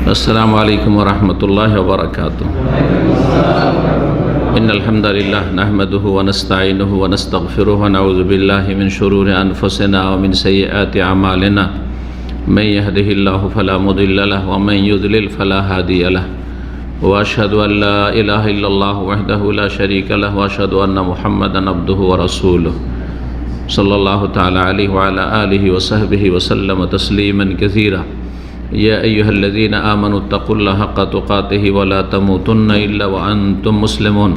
अस्सलामु अलैकुम वरहमतुल्लाहि वबरकातुहू। इन्नल हम्दलिल्लाह नहमदुहु व नस्तईनुहु व नस्तगफिरुहु व नऊज़ु बिल्लाहि मिन शुरूरि अनफुसिना व मिन सय्यिआति अमालिना मन यहदिहिल्लाहु फला मुदिल्ल लहु व मन युद्लिल फला हादिय लहु व अशहदु अन ला इलाहा इल्लल्लाहु वहदहु ला शरीका लहु व अशहदु अन्न मुहम्मदन अब्दुहु व रसूलुहु सल्लल्लाहु तआला अलैहि व अला आलिहि व सहबिहि व सल्लम तस्लीमन कसीरा। या अय्युहल्लज़ीना आमनुत्तक़ुल्लाह हक़्क़ तुक़ातिहि व ला तमूतुन्ना इल्ला व अंतुम मुस्लिमून।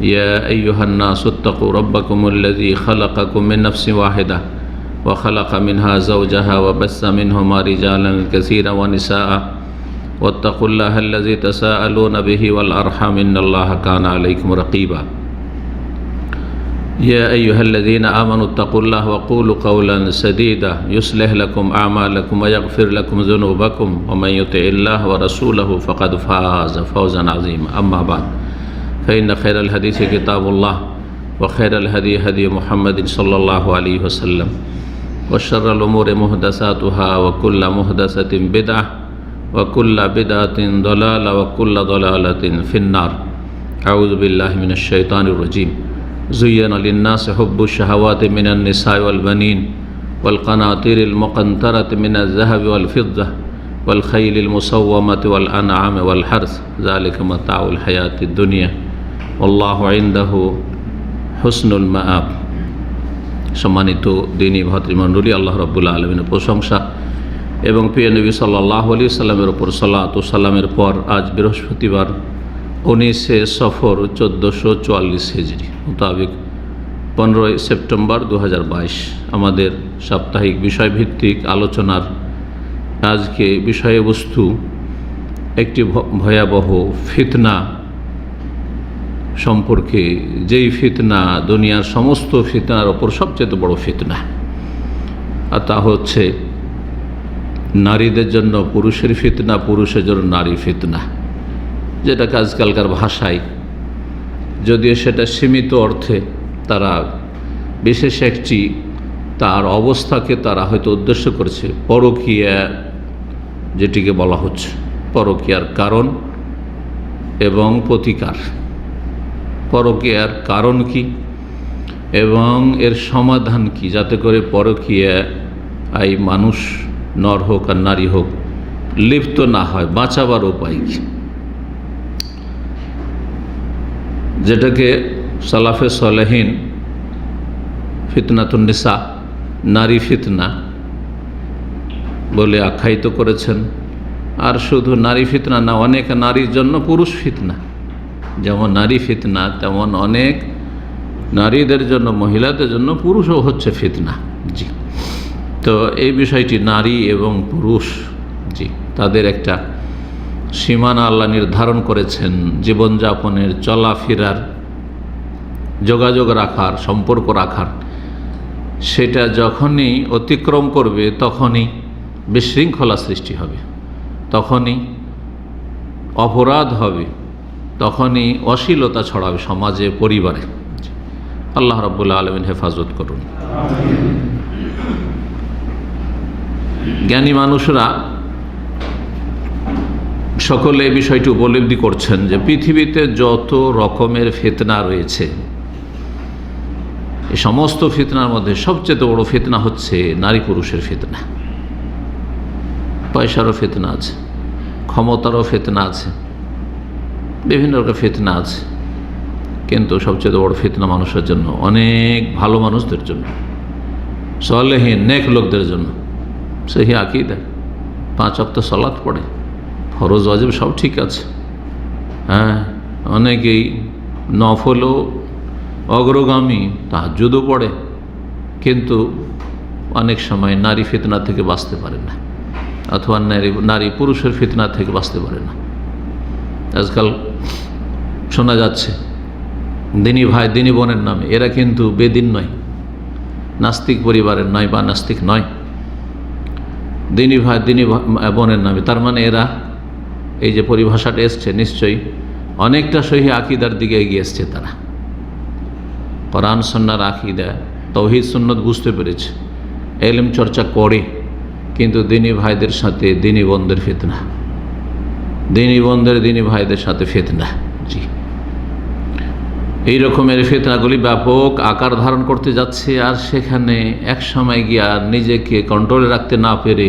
या अय्युहन्नासुत्तक़ू रब्बकुमुल्लज़ी ख़लक़कुम मिन नफ़्सिन वाहिदा व ख़लक़ मिन्हा ज़ौजहा व बस्स मिन्हुमा रिजालन कसीरन व निसाअ वत्तक़ुल्लाहल्लज़ी तसाअलूना बिही वल अर्हम इन्नल्लाहा काना अलैकुम रक़ीबा। या अय्युहल्लज़ीना आमनुत्तक़ुल्लाह वक़ूलू क़ौलन सदीदा युस्लिह लकुम अअमालकुम व यग़फ़िर लकुम ज़ुनूबकुम व मन युतिइल्लाह व रसूलहु फ़क़द फ़ाज़ फ़ौज़न अज़ीमा। अम्मा बअद फ़इन्न खैरल हदीस किताबुल्लाह व खैरल हदी हदी मुहम्मदिन सल्लल्लाहु अलैहि वसल्लम व शर्रल उमूरि मुहदसातुहा व कुल्लु मुहदसतिन बिदअह व कुल्लु बिदअतिन दलाला व कुल्लु दलालतिन फ़िन्नार। अऊज़ु बिल्लाहि मिनश शैतानिर रजीम। ज़ुय्यिना लिन्नासि हुब्बुश शहवाति मिनन निसाइ वल बनीन वल क़नातिरिल मुक़न्तरति मिनज़ ज़हबि वल फ़िद्दति वल ख़ैलिल मुसव्वमति वल अनआमि वल हर्स ज़ालिका मताउल हयातिद दुनिया वल्लाहु इन्दहु हुस्नुल मआब। सम्मानित दीनी भातृमण्डলী, আল্লাহ রাব্বুল আলামিনের প্রশংসা এবং প্রিয় নবী সাল্লাল্লাহু আলাইহি সাল্লামের উপর সালাত ও সালামের পর আজ বৃহস্পতিবার 19 সফর 1444 হিজরি মোতাবেক 15 সেপ্টেম্বর 2022 আমাদের সাপ্তাহিক বিষয়ভিত্তিক আলোচনার আজকে বিষয়বস্তু একটি ভয়াবহ ফিতনা সম্পর্কে। যেই ফিতনা দুনিয়ার সমস্ত ফিতনার ওপর সবচেয়ে বড় ফিতনা, আর তা হচ্ছে নারীদের জন্য পুরুষের ফিতনা, পুরুষের জন্য নারী ফিতনা, যেটাকে আজকালকার ভাষায়, যদিও সেটা সীমিত অর্থে তারা বিশেষ একটি তার অবস্থাকে তারা হয়তো উদ্দেশ্য করেছে, পরকীয়া যেটিকে বলা হচ্ছে, পরকীয়ার কারণ এবং প্রতিকার। পরকীয়ার কারণ কি এবং এর সমাধান কি, যাতে করে পরকীয়া এই মানুষ নর হোক আর নারী হোক লিপ্ত না হয়, বাঁচাবার উপায় কি, যেটাকে সালাফে সালেহিন ফিতনাতুন নিসা, নারী ফিতনা বলে আখ্যায়িত করেছেন। আর শুধু নারী ফিতনা না, অনেক নারীর জন্য পুরুষ ফিতনা, যেমন নারী ফিতনা তেমন অনেক নারীদের জন্য, মহিলাদের জন্য পুরুষও হচ্ছে ফিতনা। জি, তো এই বিষয়টি নারী এবং পুরুষ, জি, তাদের একটা সীমানা আল্লাহ নির্ধারণ করেছেন, জীবনযাপনের, চলাফেরার, যোগাযোগ রাখার, সম্পর্ক রাখার। সেটা যখনই অতিক্রম করবে তখনই বিশৃঙ্খলা সৃষ্টি হবে, তখনই অপরাধ হবে, তখনই অশ্লীলতা ছড়াবে সমাজে, পরিবারে। আল্লাহ রাব্বুল আলামিন হেফাজত করুন। জ্ঞানী মানুষরা সকলে এই বিষয়টি উপলব্ধি করছেন যে পৃথিবীতে যত রকমের ফিতনা রয়েছে, এই সমস্ত ফিতনার মধ্যে সবচেয়ে বড় ফিতনা হচ্ছে নারী পুরুষের ফিতনা। পয়সারও ফিতনা আছে, ক্ষমতারও ফিতনা আছে, বিভিন্ন রকম ফিতনা আছে, কিন্তু সবচেয়ে বড় ফিতনা মানুষের জন্য, অনেক ভালো মানুষদের জন্য, সালেহীন নেক লোকদের জন্য, সহি আকীদা, 5 ওয়াক্ত সালাত পড়ে, ফরজ ওয়াজিব সব ঠিক আছে, হ্যাঁ, অনেকেই নফলও অগ্রগামী, তাহাজ্জুদও পড়ে, কিন্তু অনেক সময় নারী ফিতনা থেকে বাঁচতে পারে না, অথবা নারী পুরুষের ফিতনা থেকে বাঁচতে পারে না। আজকাল শোনা যাচ্ছে দিনী ভাই দিনী বোনের নামে, এরা কিন্তু বেদিন নয়, নাস্তিক পরিবারের নয় বা নাস্তিক নয়, দিনী ভাই দিনী বোনের নামে। তার মানে এরা, এই যে পরিভাষাটা এসছে, নিশ্চয়ই অনেকটা সহি আকীদার দিকে এগিয়ে এসছে। তারা কোরআন সুন্নাহর আকীদা, তাওহীদ সুন্নাত বুঝতে পেরেছে, ইলম চর্চা করে, কিন্তু দিনী ভাইদের সাথে দিনী বোনদের ফিতনা, দিনী বোনদের, দিনী ভাইদের সাথে ফিতনা। জি, এই রকমের ফিতনাগুলি ব্যাপক আকার ধারণ করতে যাচ্ছে, আর সেখানে এক সময় গিয়ে আর নিজেকে কন্ট্রোলে রাখতে না পেরে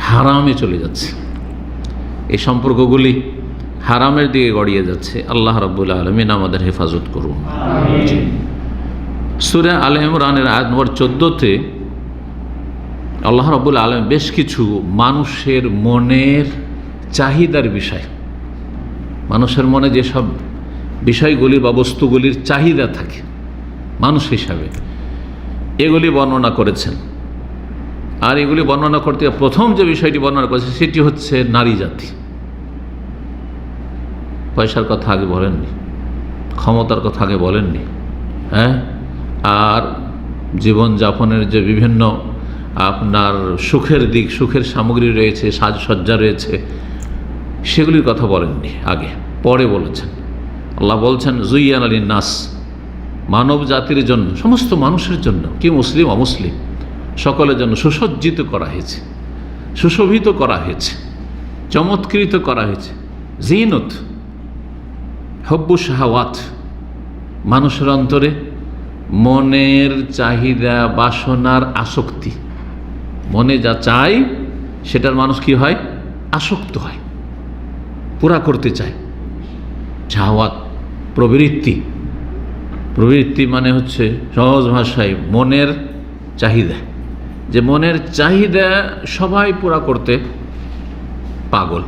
হারামে চলে যাচ্ছে। এই সম্পর্কগুলি হারামের দিকে গড়িয়ে যাচ্ছে। আল্লাহ রাব্বুল আলামিন আমাদের হেফাজত করুন। সূরা আলে ইমরানের আয়াত নম্বর 14-তে আল্লাহ রাব্বুল আলামিন বেশ কিছু মানুষের মনের চাহিদার বিষয়, মানুষের মনে যেসব বিষয়গুলির বা বস্তুগুলির চাহিদা থাকে মানুষ হিসাবে, এগুলি বর্ণনা করেছেন। আর এগুলি বর্ণনা করতে প্রথম যে বিষয়টি বর্ণনা করেছে সেটি হচ্ছে নারী জাতি। পয়সার কথা আগে বলেননি, ক্ষমতার কথা আগে বলেননি, হ্যাঁ, আর জীবনযাপনের যে বিভিন্ন আপনার সুখের দিক, সুখের সামগ্রী রয়েছে, সাজসজ্জা রয়েছে, সেগুলির কথা বলেননি আগে, পরে বলেছেন। আল্লাহ বলছেন জুইয়ানা লিন-নাস, মানব জাতির জন্য, সমস্ত মানুষের জন্য, কি মুসলিম অমুসলিম সকলের জন্য সুসজ্জিত করা হয়েছে, সুশোভিত করা হয়েছে, চমৎকৃত করা হয়েছে জিনত হব্বু শাহাওয়াত, মানুষের অন্তরে মনের চাহিদা, বাসনার আসক্তি, মনে যা চায় সেটার মানুষ কি হয়, আসক্ত হয়, পুরা করতে চায়। শাহাওয়াত প্রবৃত্তি, প্রবৃত্তি মানে হচ্ছে সহজ ভাষায় মনের চাহিদা, যে মনের চাহিদা সবাই পুরা করতে পাগল।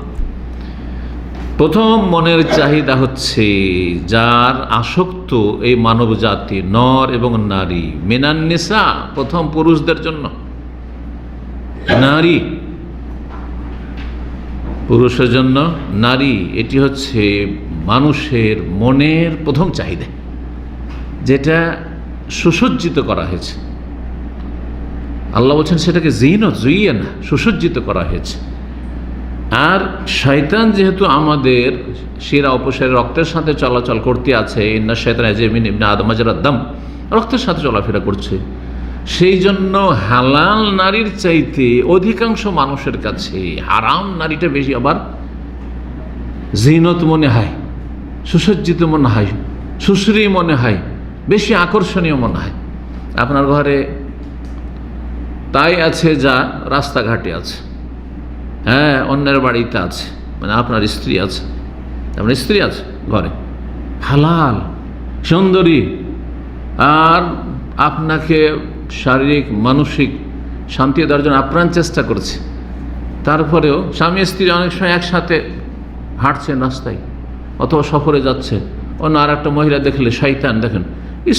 প্রথম মনের চাহিদা হচ্ছে যার আসক্ত এই মানব জাতি, নর এবং নারী, মিনান নিসা, প্রথম পুরুষদের জন্য নারী, পুরুষের জন্য নারী, এটি হচ্ছে মানুষের মনের প্রথম চাহিদা, যেটা সুসজ্জিত করা হয়েছে। আল্লাহ বলছেন সেটাকে জিনত, জুইয়ানা, সুসজ্জিত করা হয়েছে। আর শয়তান যেহেতু আমাদের শিরা উপশিরা রক্তের সাথে চলাচল করতে আছে, ইন্না শাইতানা ইয়াজরি মিন ইবনি আদম মাজরাদ দাম, রক্তের সাথে চলাফেরা করছে, সেই জন্য হালাল নারীর চাইতে অধিকাংশ মানুষের কাছে হারাম নারীটা বেশি আবার জিনত মনে হয়, সুসজ্জিত মনে হয়, সুশ্রী মনে হয়, বেশি আকর্ষণীয় মনে হয়। আপনার ঘরে তাই আছে যা রাস্তাঘাটে আছে, হ্যাঁ, অন্যের বাড়িতে আছে, মানে আপনার স্ত্রী আছে, আপনার স্ত্রী আছে ঘরে, হালাল সুন্দরী, আর আপনাকে শারীরিক মানসিক শান্তি দেওয়ার জন্য আপ্রাণ চেষ্টা করছে। তারপরেও স্বামী স্ত্রী অনেক সময় একসাথে হাঁটছেন রাস্তায় অথবা সফরে যাচ্ছে, অন্য আর একটা মহিলা দেখলে শয়তান, দেখেন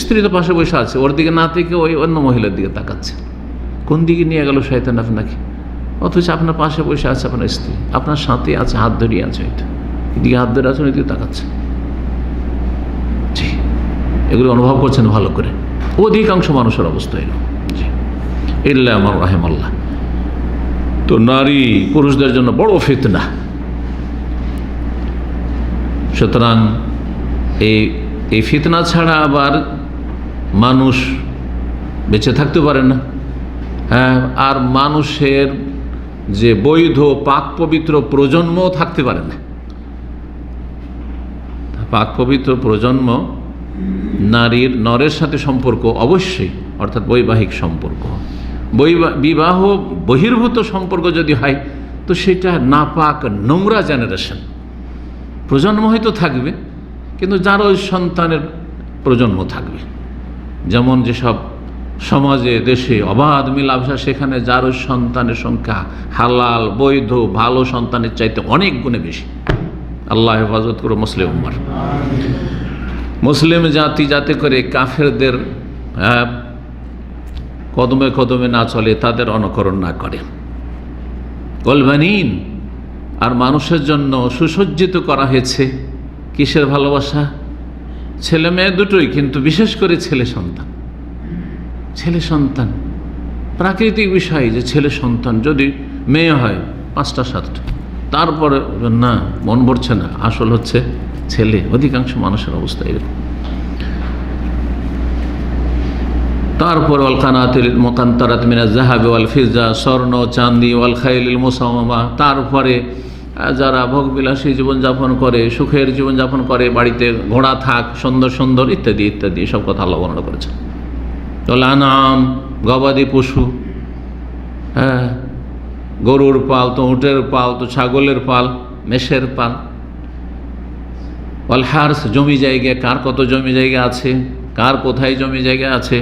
স্ত্রী তো পাশে বসে আছে, ওর দিকে না থেকে ওই অন্য মহিলার দিকে তাকাচ্ছে, কোন দিকে নিয়ে গেল শয়তান আপনাকে? অথচ আপনার পাশে বসে আছে আপনার স্ত্রী, আপনার সাথে আছে, হাত ধরিয়ে আছে, হয়তো এদিকে হাত ধরে আছে, ওইদিকে তাকাচ্ছে। জি, এগুলো অনুভব করছেন ভালো করে, অধিকাংশ মানুষের অবস্থা এরকম। জি, ইল্লা আমার রাহিমাল্লাহ। তো নারী পুরুষদের জন্য বড় ফিতনা। সুতরাং এই ফিতনা ছাড়া আবার মানুষ বেঁচে থাকতে পারে না। হ্যাঁ, আর মানুষের যে বৈধ পাক পবিত্র প্রজন্ম থাকতে পারে না। পাক পবিত্র প্রজন্ম নারীর, নরের সাথে সম্পর্ক অবশ্যই, অর্থাৎ বৈবাহিক সম্পর্ক, বিবাহ বহির্ভূত সম্পর্ক যদি হয় তো সেটা নাপাক নোংরা জেনারেশন, প্রজন্ম হয়তো থাকবে কিন্তু যারও সন্তানের প্রজন্ম থাকবে। যেমন যেসব সমাজে দেশে অবাধ মেলামেশা, সেখানে যারও সন্তানের সংখ্যা হালাল বৈধ ভালো সন্তানের চাইতে অনেক গুণে বেশি। আল্লাহ হেফাজত করো মুসলিম উম্মার। মুসলিম জাতি যাতে করে কাফেরদের কদমে কদমে না চলে, তাদের অনুকরণ না করে। কলবানিন, আর মানুষের জন্য সুসজ্জিত করা হয়েছে কিসের ভালোবাসা? ছেলে মেয়ে দুটোই, কিন্তু বিশেষ করে ছেলে সন্তান। ছেলে সন্তান প্রাকৃতিক বিষয়, যে ছেলে সন্তান যদি মেয়ে হয় 5টা 7টা, তারপরে না মন ভরছে না, আসল হচ্ছে ছেলে। অধিকাংশ মানুষের অবস্থা এরকম। তারপর ওয়াল কানাতিল মুকান্তারাত মিনাজ যাহাবি ওয়াল ফিজ্জা, স্বর্ণ চাঁদি, ওয়াল খাইলিল মুসাওয়ামা, তারপরে যারা ভোগবিলাসী জীবনযাপন করে, সুখের জীবনযাপন করে, বাড়িতে ঘোড়া থাক, সুন্দর সুন্দর ইত্যাদি ইত্যাদি সব কথা আল্লাহ বর্ণনা করেছেন। তো লানাম, গবাদি পশু, হ্যাঁ, গরুর পাল, তো উটের পাল, তো ছাগলের পাল, মেষের পাল, ওয়াল হার্স, জমি জায়গা, কার কত জমি জায়গা আছে, কার কোথায় জমি জায়গা আছে,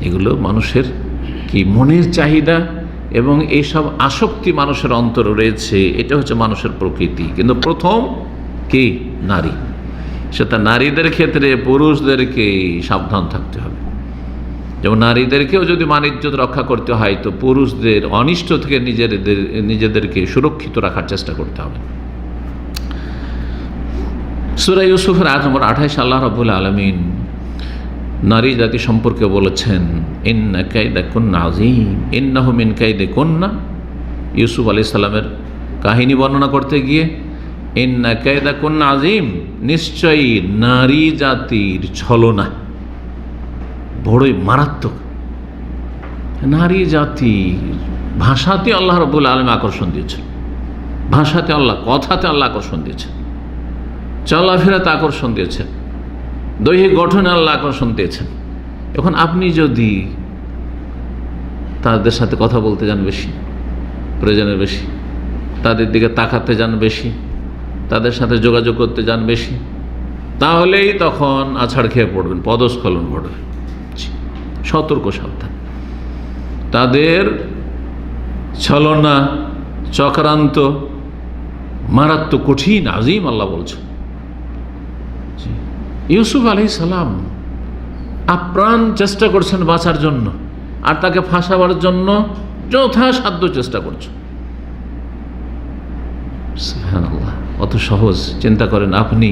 এগুলো মানুষের কি মনের চাহিদা এবং এইসব আসক্তি মানুষের অন্তরে রয়েছে। এটা হচ্ছে মানুষের প্রকৃতি। কিন্তু প্রথম কি? নারী। সেটা নারীদের ক্ষেত্রে পুরুষদেরকে সাবধান থাকতে হবে। যেমন নারীদেরকেও যদি মান-ইজ্জত রক্ষা করতে হয়, তো পুরুষদের অনিষ্ট থেকে নিজেদেরকে সুরক্ষিত রাখার চেষ্টা করতে হবে। সূরা ইউসুফের আয়াত নম্বর 28 আল্লাহ রাব্বুল আলামিন নারী জাতি সম্পর্কে বলেছেন, ইন্না কাইদাকুন্না আযীম, ইন্নাহু মিন কাইদিকুন্না। ইউসুফ আলাইহিস সালামের কাহিনী বর্ণনা করতে গিয়ে ইন্না কাইদাকুন্না আযীম, নিশ্চয়ই নারী জাতির ছলনা বড়ই মারাত্মক। নারী জাতির ভাষাতে আল্লাহ রাব্বুল আলামিন আকর্ষণ দিয়েছেন, ভাষাতে আল্লাহ, কথাতে আল্লাহ আকর্ষণ দিয়েছেন, চলাফেরাতে আকর্ষণ দিয়েছেন, দৈহিক গঠনে আল্লাহ আকর্ষণ দিয়েছেন। এখন আপনি যদি তাদের সাথে কথা বলতে যান বেশি, প্রয়োজনের বেশি, তাদের দিকে তাকাতে যান বেশি, তাদের সাথে যোগাযোগ করতে যান বেশি, তাহলেই তখন আছাড় খেয়ে পড়বেন, পদস্খলন ঘটবে। সতর্ক, সাবধান। তাদের ছলনা, চক্রান্ত মারাত্মক, কঠিন, আযীম আল্লাহ বলছেন। ইউসুফ আলাইহিস সালাম আপ্রাণ চেষ্টা করছেন বাঁচার জন্য, আর তাকে ফাঁসাবার জন্য যথাসাধ্য চেষ্টা করছেন। সুবহানাল্লাহ, অত সহজ। চিন্তা করেন, আপনি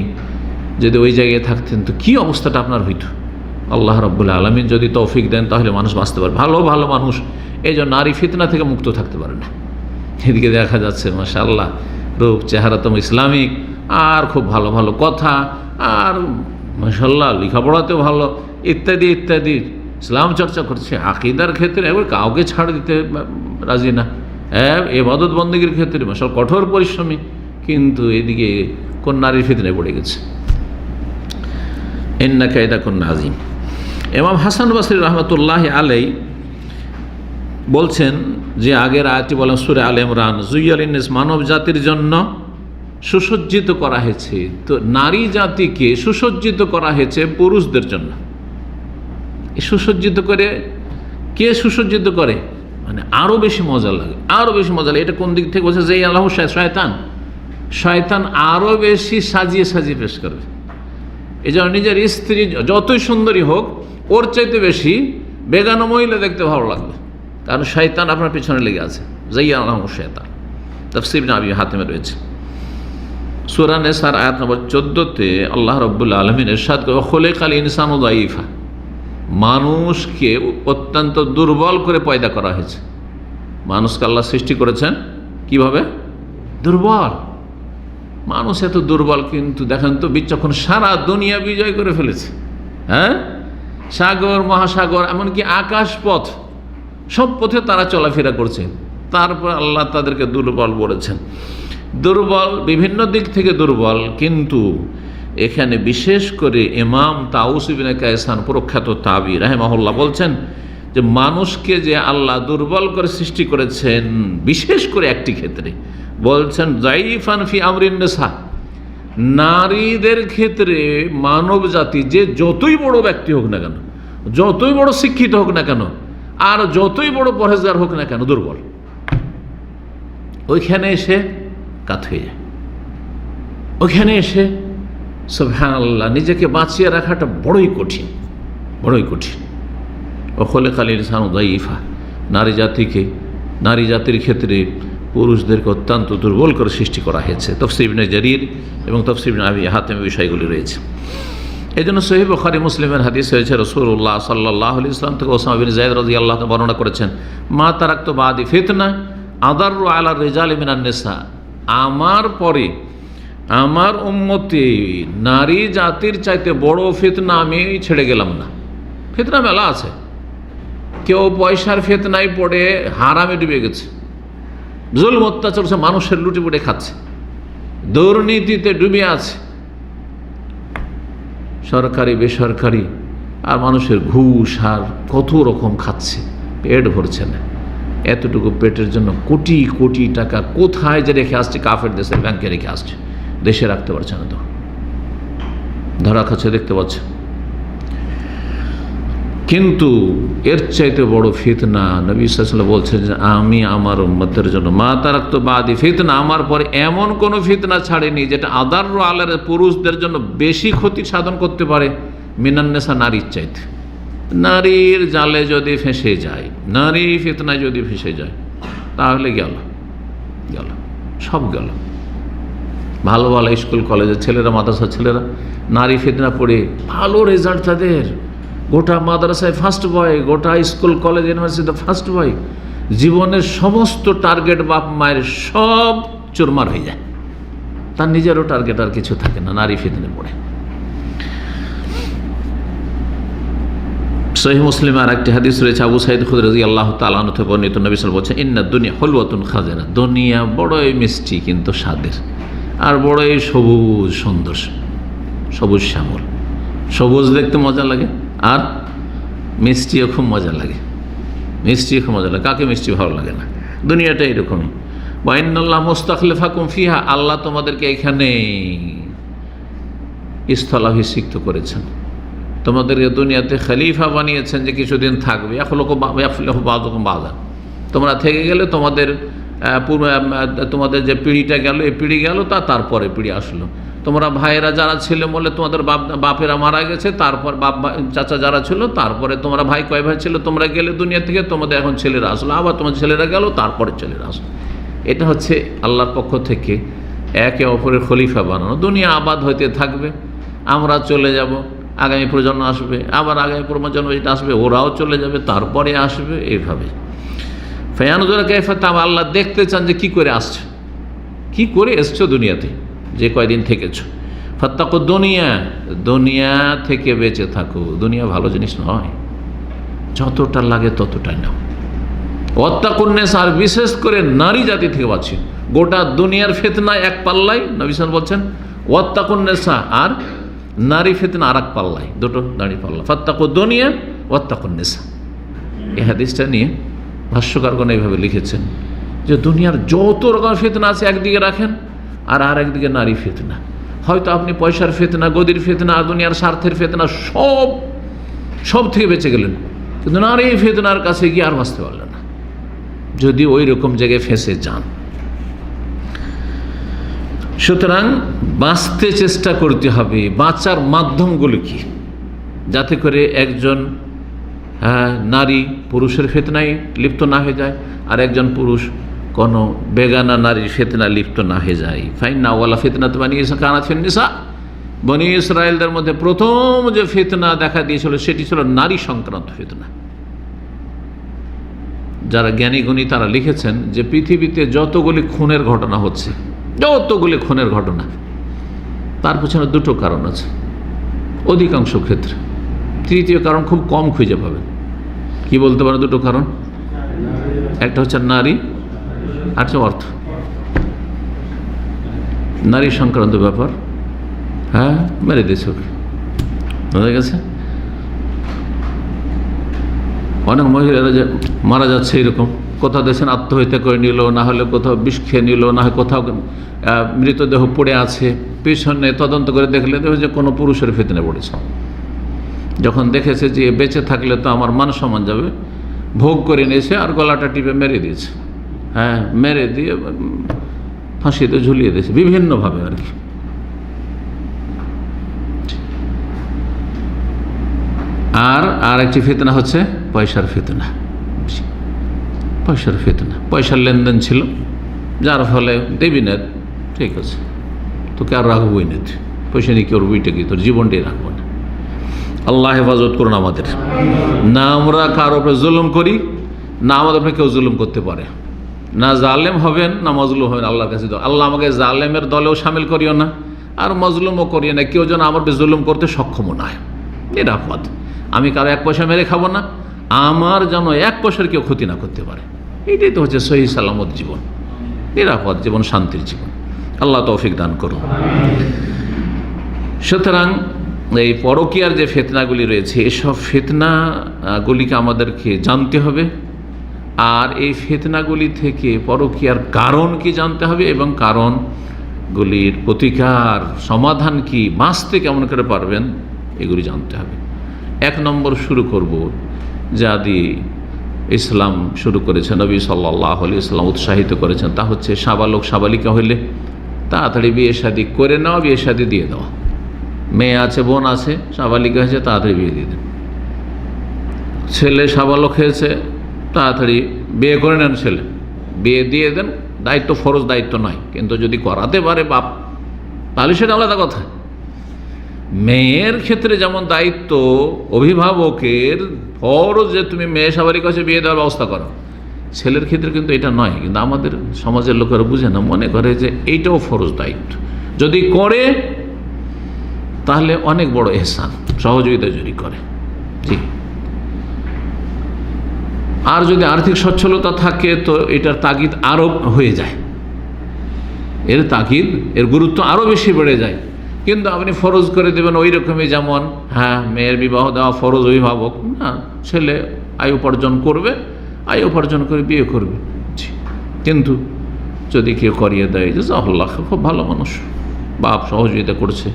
যদি ওই জায়গায় থাকতেন তো কি অবস্থাটা আপনার হইত। আল্লাহ রাব্বুল আলামিন যদি তৌফিক দেন তাহলে মানুষ বাঁচতে পারে। ভালো ভালো মানুষ এই জন্য নারী ফিতনা থেকে মুক্ত থাকতে পারে না। এদিকে দেখা যাচ্ছে মাশাআল্লাহ রূপ চেহারা তো ইসলামিক, আর খুব ভালো ভালো কথা, আর মাশাআল্লাহ লেখাপড়াতেও ভালো, ইত্যাদি ইত্যাদি, ইসলাম চর্চা করছে। আকীদার ক্ষেত্রে এবার কাউকে ছাড় দিতে রাজি না, ইবাদত বন্দেগীর ক্ষেত্রে মাশাআল্লাহ কঠোর পরিশ্রমী, কিন্তু এদিকে কোন নারীর ফিতনায় পড়ে গেছে। ইন্না কাইদাকুন্না আযীম। ইমাম হাসান বসরি রহমতুল্লাহ আলাইহি বলছেন যে আগের আয়াতটি বলেন সূরা আলে ইমরান, যুইয়া লিন্নাস, মানব জাতির জন্য সুসজ্জিত করা হয়েছে। তো নারী জাতিকে সুসজ্জিত করা হয়েছে পুরুষদের জন্য। সুসজ্জিত করে কে সুসজ্জিত করে? মানে আরও বেশি মজা লাগে, আরও বেশি মজা লাগে। এটা কোন দিক থেকে বলছে? যে আল্লাহ শয়তান, শয়তান আরও বেশি সাজিয়ে সাজিয়ে পেশ করবে। এই জন্য নিজের স্ত্রী যতই সুন্দরী হোক, ওর চাইতে বেশি বেগানো মহিলা দেখতে ভালো লাগবে, কারণ শয়তান আপনার পিছনে লেগে আছে। যাইয়া আল্লাহ শয়তান, তাফসীর ইবনে আবি হাতিমে রয়েছে। সূরা নিসার আয়াত নম্বর 14-তে আল্লাহ রাব্বুল আলামিন ইরশাদ করে, খুলিকাল ইনসানু দাঈফা, মানুষকে অত্যন্ত দুর্বল করে পয়দা করা হয়েছে। মানুষকে আল্লাহ সৃষ্টি করেছেন কিভাবে? দুর্বল। মানুষ এত দুর্বল, কিন্তু দেখেন তো বিচক্ষণ, সারা দুনিয়া বিজয় করে ফেলেছে। হ্যাঁ, সাগর, মহাসাগর, এমনকি আকাশপথ, সব পথে তারা চলাফেরা করছে। তারপর আল্লাহ তাদেরকে দুর্বল বলেছেন। দুর্বল বিভিন্ন দিক থেকে দুর্বল, কিন্তু এখানে বিশেষ করে ইমাম তাউস ইবনে কায়সান, প্রখ্যাত তাবি রাহিমাহুল্লাহ, বলছেন যে মানুষকে যে আল্লাহ দুর্বল করে সৃষ্টি করেছেন, বিশেষ করে একটি ক্ষেত্রে বলছেন, যায়িফান ফি আমরিন নিসা, নারীদের ক্ষেত্রে মানব জাতি যে যতই বড় ব্যক্তি হোক না কেন, যতই বড় শিক্ষিত হোক না কেন, আর যতই বড় পরহেজগার হোক না কেন, দুর্বল। ওইখানে এসে কাত হয়ে যায়, ওইখানে এসে সুবহানাল্লাহ নিজেকে বাঁচিয়ে রাখাটা বড়ই কঠিন, বড়ই কঠিন। ও খুলিকাল ইনসানু দাঈফা, নারী জাতির ক্ষেত্রে পুরুষদেরকে অত্যন্ত দুর্বল করে সৃষ্টি করা হয়েছে। তাফসীর ইবনে জারীর এবং তাফসীর ইবনে আবি হাতিম বিষয়গুলি রয়েছে। এই জন্য সহিহ বুখারী মুসলিমের হাদিস হয়েছে, রাসূলুল্লাহ সাল্লাল্লাহু আলাইহি ওয়াসাল্লাম থেকে ওসামা বিন যায়েদ রাদিয়াল্লাহু আনহু বর্ণনা করেছেন, মা তারাকতু বাদি ফিতনা আদাররু আলা রিজালি মিনান নিসা, আমার পরে আমার উম্মতে নারী জাতির চাইতে বড় ফিতনা আমি ছেড়ে গেলাম না। ফিতনা মেলা আছে, কেউ পয়সার ফিতনায় পড়ে হারামে ডুবে গেছে, জুলম অত্যাচার করছে, মানুষের লুটে পুটে খাচ্ছে, দুর্নীতিতে ডুবে আছে, সরকারি বেসরকারি, আর মানুষের ঘুষ আর কত রকম খাচ্ছে, পেট ভরছে না। এতটুকু পেটের জন্য কোটি কোটি টাকা কোথায় যে রেখে আসছে, কাফের দেশের ব্যাংকে রেখে আসছে, দেশে রাখতে পারছে না, তো ধরা খাচ্ছে, দেখতে পাচ্ছে। কিন্তু এর চাইতে বড় ফিতনা নবী সাল্লাল্লাহু আলাইহি ওয়াসাল্লাম বলছেন যে আমি আমার উম্মতের জন্য মা তারাকতু বাদি ফিতনা, আমার পরে এমন কোনো ফিতনা ছাড়েনি যেটা আদাররু আলার পুরুষদের জন্য বেশি ক্ষতি সাধন করতে পারে মিনান নিসা, নারীর চাইতে। নারীর জালে যদি ফেঁসে যায়, নারী ফিতনায় যদি ফেঁসে যায়, তাহলে গেল গেল, সব গেল। ভালো ভালো স্কুল কলেজের ছেলেরা, মাদ্রাসার ছেলেরা নারী ফিতনা পড়ে ভালো রেজাল্ট তাদের, গোটা মাদ্রাসায় ফার্স্ট বয়, গোটা স্কুল কলেজ ইউনিভার্সিটিতে ফার্স্ট বয়, জীবনের সমস্ত টার্গেট বাপ মায়ের সব চুরমার হয়ে যায়, তার নিজেরও টার্গেট আর কিছু থাকে না, নারী ফিতনে পড়ে। সহিহ মুসলিমে আর একটি হাদিস রয়েছে, আবু সাঈদ খুদরী রাদিয়াল্লাহু তাআলা আনহু থেকে বর্ণিত, নবী সাল্লাল্লাহু আলাইহি ওয়াসাল্লাম বলেছেন ইন্না দুনিয়া হুলওয়াতুন খাজিরা, দুনিয়া বড়ই মিষ্টি কিন্তু স্বাদের, আর বড়ই সবুজ সুন্দর, সবুজ শ্যামল, সবুজ দেখতে মজা লাগে, আর মিষ্টিও খুব মজা লাগে, মিষ্টিও খুব মজা লাগে। কাকে মিষ্টি ভালো লাগে না? দুনিয়াটা এরকমই। ওয়া ইন্নাল্লাহা মুস্তাখলিফাকুম ফিহা, আল্লাহ তোমাদেরকে এখানে স্থলাভিষিক্ত করেছেন, তোমাদেরকে দুনিয়াতে খলিফা বানিয়েছেন যে কিছুদিন থাকবে। তোমরা থেকে গেলে তোমাদের যে পিঁড়িটা গেল, এই পিঁড়ি গেল, তারপরে পিঁড়ি আসলো। তোমরা ভাইয়েরা যারা ছিলে বলে তোমাদের বাপেরা মারা গেছে, তারপর চাচা যারা ছিল, তারপরে তোমরা ভাই কয় ভাই ছিল, তোমরা গেলে দুনিয়া থেকে, তোমাদের এখন ছেলেরা আসলো, আবার তোমাদের ছেলেরা গেল, তারপরে ছেলেরা আসলো। এটা হচ্ছে আল্লাহর পক্ষ থেকে একে অপরের খলিফা বানানো। দুনিয়া আবাদ হইতে থাকবে, আমরা চলে যাব, আগামী প্রজন্ম আসবে, আবার আগামী প্রজন্ম যেটা আসবে ওরাও চলে যাবে, তারপরে আসবে, এইভাবে। ফায়ানজুরা কাইফা তাম, আল্লাহ দেখতে চান যে কি করে আসছো, কি করে এসছো দুনিয়াতে, যে কয়দিন থেকেছো। ফাত্তাকু দুনিয়া, দুনিয়া থেকে বেঁচে থাকো। দুনিয়া ভালো জিনিস নয়, যতটা লাগে ততটাই নাও। ওয়াত্তাকুন নিসা, আর বিশেষ করে নারী জাতি থেকে বাঁচি। গোটা দুনিয়ার ফিতনা এক পাল্লাই, নবী সাল্লাল্লাহু আলাইহি ওয়াসাল্লাম বলছেন ওয়াত্তাকুন নিসা, আর নারী ফিতনা আর এক পাল্লাই, দুটো দাঁড়ি পাল্লা। ফাত্তাকু দুনিয়া ওয়াত্তাকুন নিসা। এই হাদিসটা নিয়ে ভাষ্যকারগণ এইভাবে লিখেছেন যে দুনিয়ার যত রকম ফিতনা আছে একদিকে রাখেন, আর একদিকে নারী ফিতনা। হয়তো আপনি পয়সার ফিতনা, গদির ফিতনা, আর দুনিয়ার স্বার্থের ফিতনা সব থেকে বেঁচে গেলেন, কিন্তু নারী ফিতনার কাছে গিয়ে আর বাঁচতে পারলেন না, যদি ওই রকম জায়গায় ফেঁসে যান। সুতরাং বাঁচতে চেষ্টা করতে হবে। বাঁচার মাধ্যমগুলো কি, যাতে করে একজন নারী পুরুষের ফিতনায় লিপ্ত না হয়ে যায়, আর একজন পুরুষ কোনো বেগানা নারীর ফিতনা লিপ্ত না হয়ে যায়। ফাইন্না ওয়ালা ফিতনাত বানি কানাত ফিন নিসা, বনি ইসরায়েলদের মধ্যে প্রথম যে ফিতনা দেখা দিয়েছিল সেটি ছিল নারী সংক্রান্ত ফিতনা। যারা জ্ঞানী গুণী তারা লিখেছেন যে পৃথিবীতে যতগুলি খুনের ঘটনা হচ্ছে, যতগুলি খুনের ঘটনা, তার পেছনে দুটো কারণ আছে অধিকাংশ ক্ষেত্রে। তৃতীয় কারণ খুব কম খুঁজে পাবেন। কি বলতে পারেন দুটো কারণ? একটা হচ্ছে নারী, আর হচ্ছে অর্থ। নারী সংক্রান্ত ব্যাপার, মেরে দিয়েছে ওকে, বোঝা গেছে। অনেক মহিলারা যে মারা যাচ্ছে এরকম, কোথাও দেখছেন আত্মহত্যা করে নিল, না হলে কোথাও বিষ খেয়ে নিল, না হয় কোথাও মৃতদেহ পড়ে আছে, পিছনে তদন্ত করে দেখলে যে কোনো পুরুষের ফিতনে পড়েছে। যখন দেখেছে যে বেঁচে থাকলে তো আমার মান সম্মান যাবে, ভোগ করে নিয়েছে আর গলাটা টিপে মেরে দিয়েছে, মেরে দিয়ে ফাঁসিতে ঝুলিয়ে দিয়েছে বিভিন্নভাবে আর কি। আর একটি ফিতনা হচ্ছে পয়সার ফিতনা। পয়সার ফিতনা, পয়সার লেনদেন ছিল, যার ফলে দেবী না, ঠিক আছে তোকে আর রাখবোই না, পয়সা নিয়ে কি ওর বইটা কি তোর জীবনটাই রাখবো না। আল্লাহ হেফাজত করুন আমাদের। না আমরা কারো উপরে জুলুম করি, না আমাদের উপরে কেউ জুলুম করতে পারে, না জালেম হবেন না মজলুম হবেন আল্লাহর কাছে। আল্লাহ আমাকে জালেমের দলেও সামিল করিও না, আর মজলুমও করিও না, কেউ যেন আমার উপরে জুলুম করতে সক্ষম না হয়। নিরাপদ, আমি কারো এক পয়সা মেরে খাবো না, আমার যেন এক পয়সার কেউ ক্ষতি না করতে পারে। এইটাই তো হচ্ছে সহি সালামত জীবন। নিরাপদ জীবন, শান্তির জীবন। আল্লাহ তৌফিক দান করুন। সুতরাং এই পরকীয়ার যে ফিতনাগুলি রয়েছে, এসব ফিতনাগুলিকে আমাদেরকে জানতে হবে, আর এই ফিতনাগুলি থেকে পরকীয়ার কারণ কি জানতে হবে, এবং কারণগুলির প্রতিকার সমাধান কি, বাঁচতে কেমন করে পারবেন, এগুলি জানতে হবে। 1 নম্বর শুরু করব যা দিয়ে ইসলাম শুরু করেছে, নবী সাল্লাল্লাহু আলাইহি ওয়াসাল্লাম উৎসাহিত করেছেন, তা হচ্ছে সাবালক সাবালিকা হইলে তাড়াতাড়ি বিয়ে শাদী করে নেওয়া, বিয়ে শাদী দিয়ে দেওয়া। মেয়ে আছে, বোন আছে, সাবালিকা হয়েছে, তাড়াতাড়ি বিয়ে দিয়ে দেন। ছেলে সাবালক হয়েছে, তাড়াতাড়ি বিয়ে করে নেন, ছেলে বিয়ে দিয়ে দেন। দায়িত্ব ফরজ দায়িত্ব নয়, কিন্তু যদি করাতে পারে বাপ, তাহলে সেটা আলাদা কথা। মেয়ের ক্ষেত্রে যেমন দায়িত্ব অভিভাবকের ফরজ যে তুমি মেয়ে সাবালিকা কাছে বিয়ে দেওয়ার ব্যবস্থা করো, ছেলের ক্ষেত্রে কিন্তু এটা নয়। কিন্তু আমাদের সমাজের লোকেরা বুঝে না, মনে করে যে এইটাও ফরজ দায়িত্ব। যদি করে তাহলে অনেক বড় এহসান, সহযোগিতা যদি করে। জি, আর যদি আর্থিক সচ্ছলতা থাকে তো এটার তাগিদ আরও হয়ে যায়, এর তাগিদ, এর গুরুত্ব আরও বেশি বেড়ে যায়। কিন্তু আপনি ফরজ করে দেবেন ওই রকমই, যেমন হ্যাঁ মেয়ের বিবাহ দেওয়া ফরজ, অভিভাবক না, ছেলে আয় উপার্জন করবে, আয় উপার্জন করে বিয়ে করবে। কিন্তু যদি কেউ করিয়ে দেয়, যে জাজাকাল্লাহ, খুব ভালো মানুষ, বাপ সহযোগিতা করছে,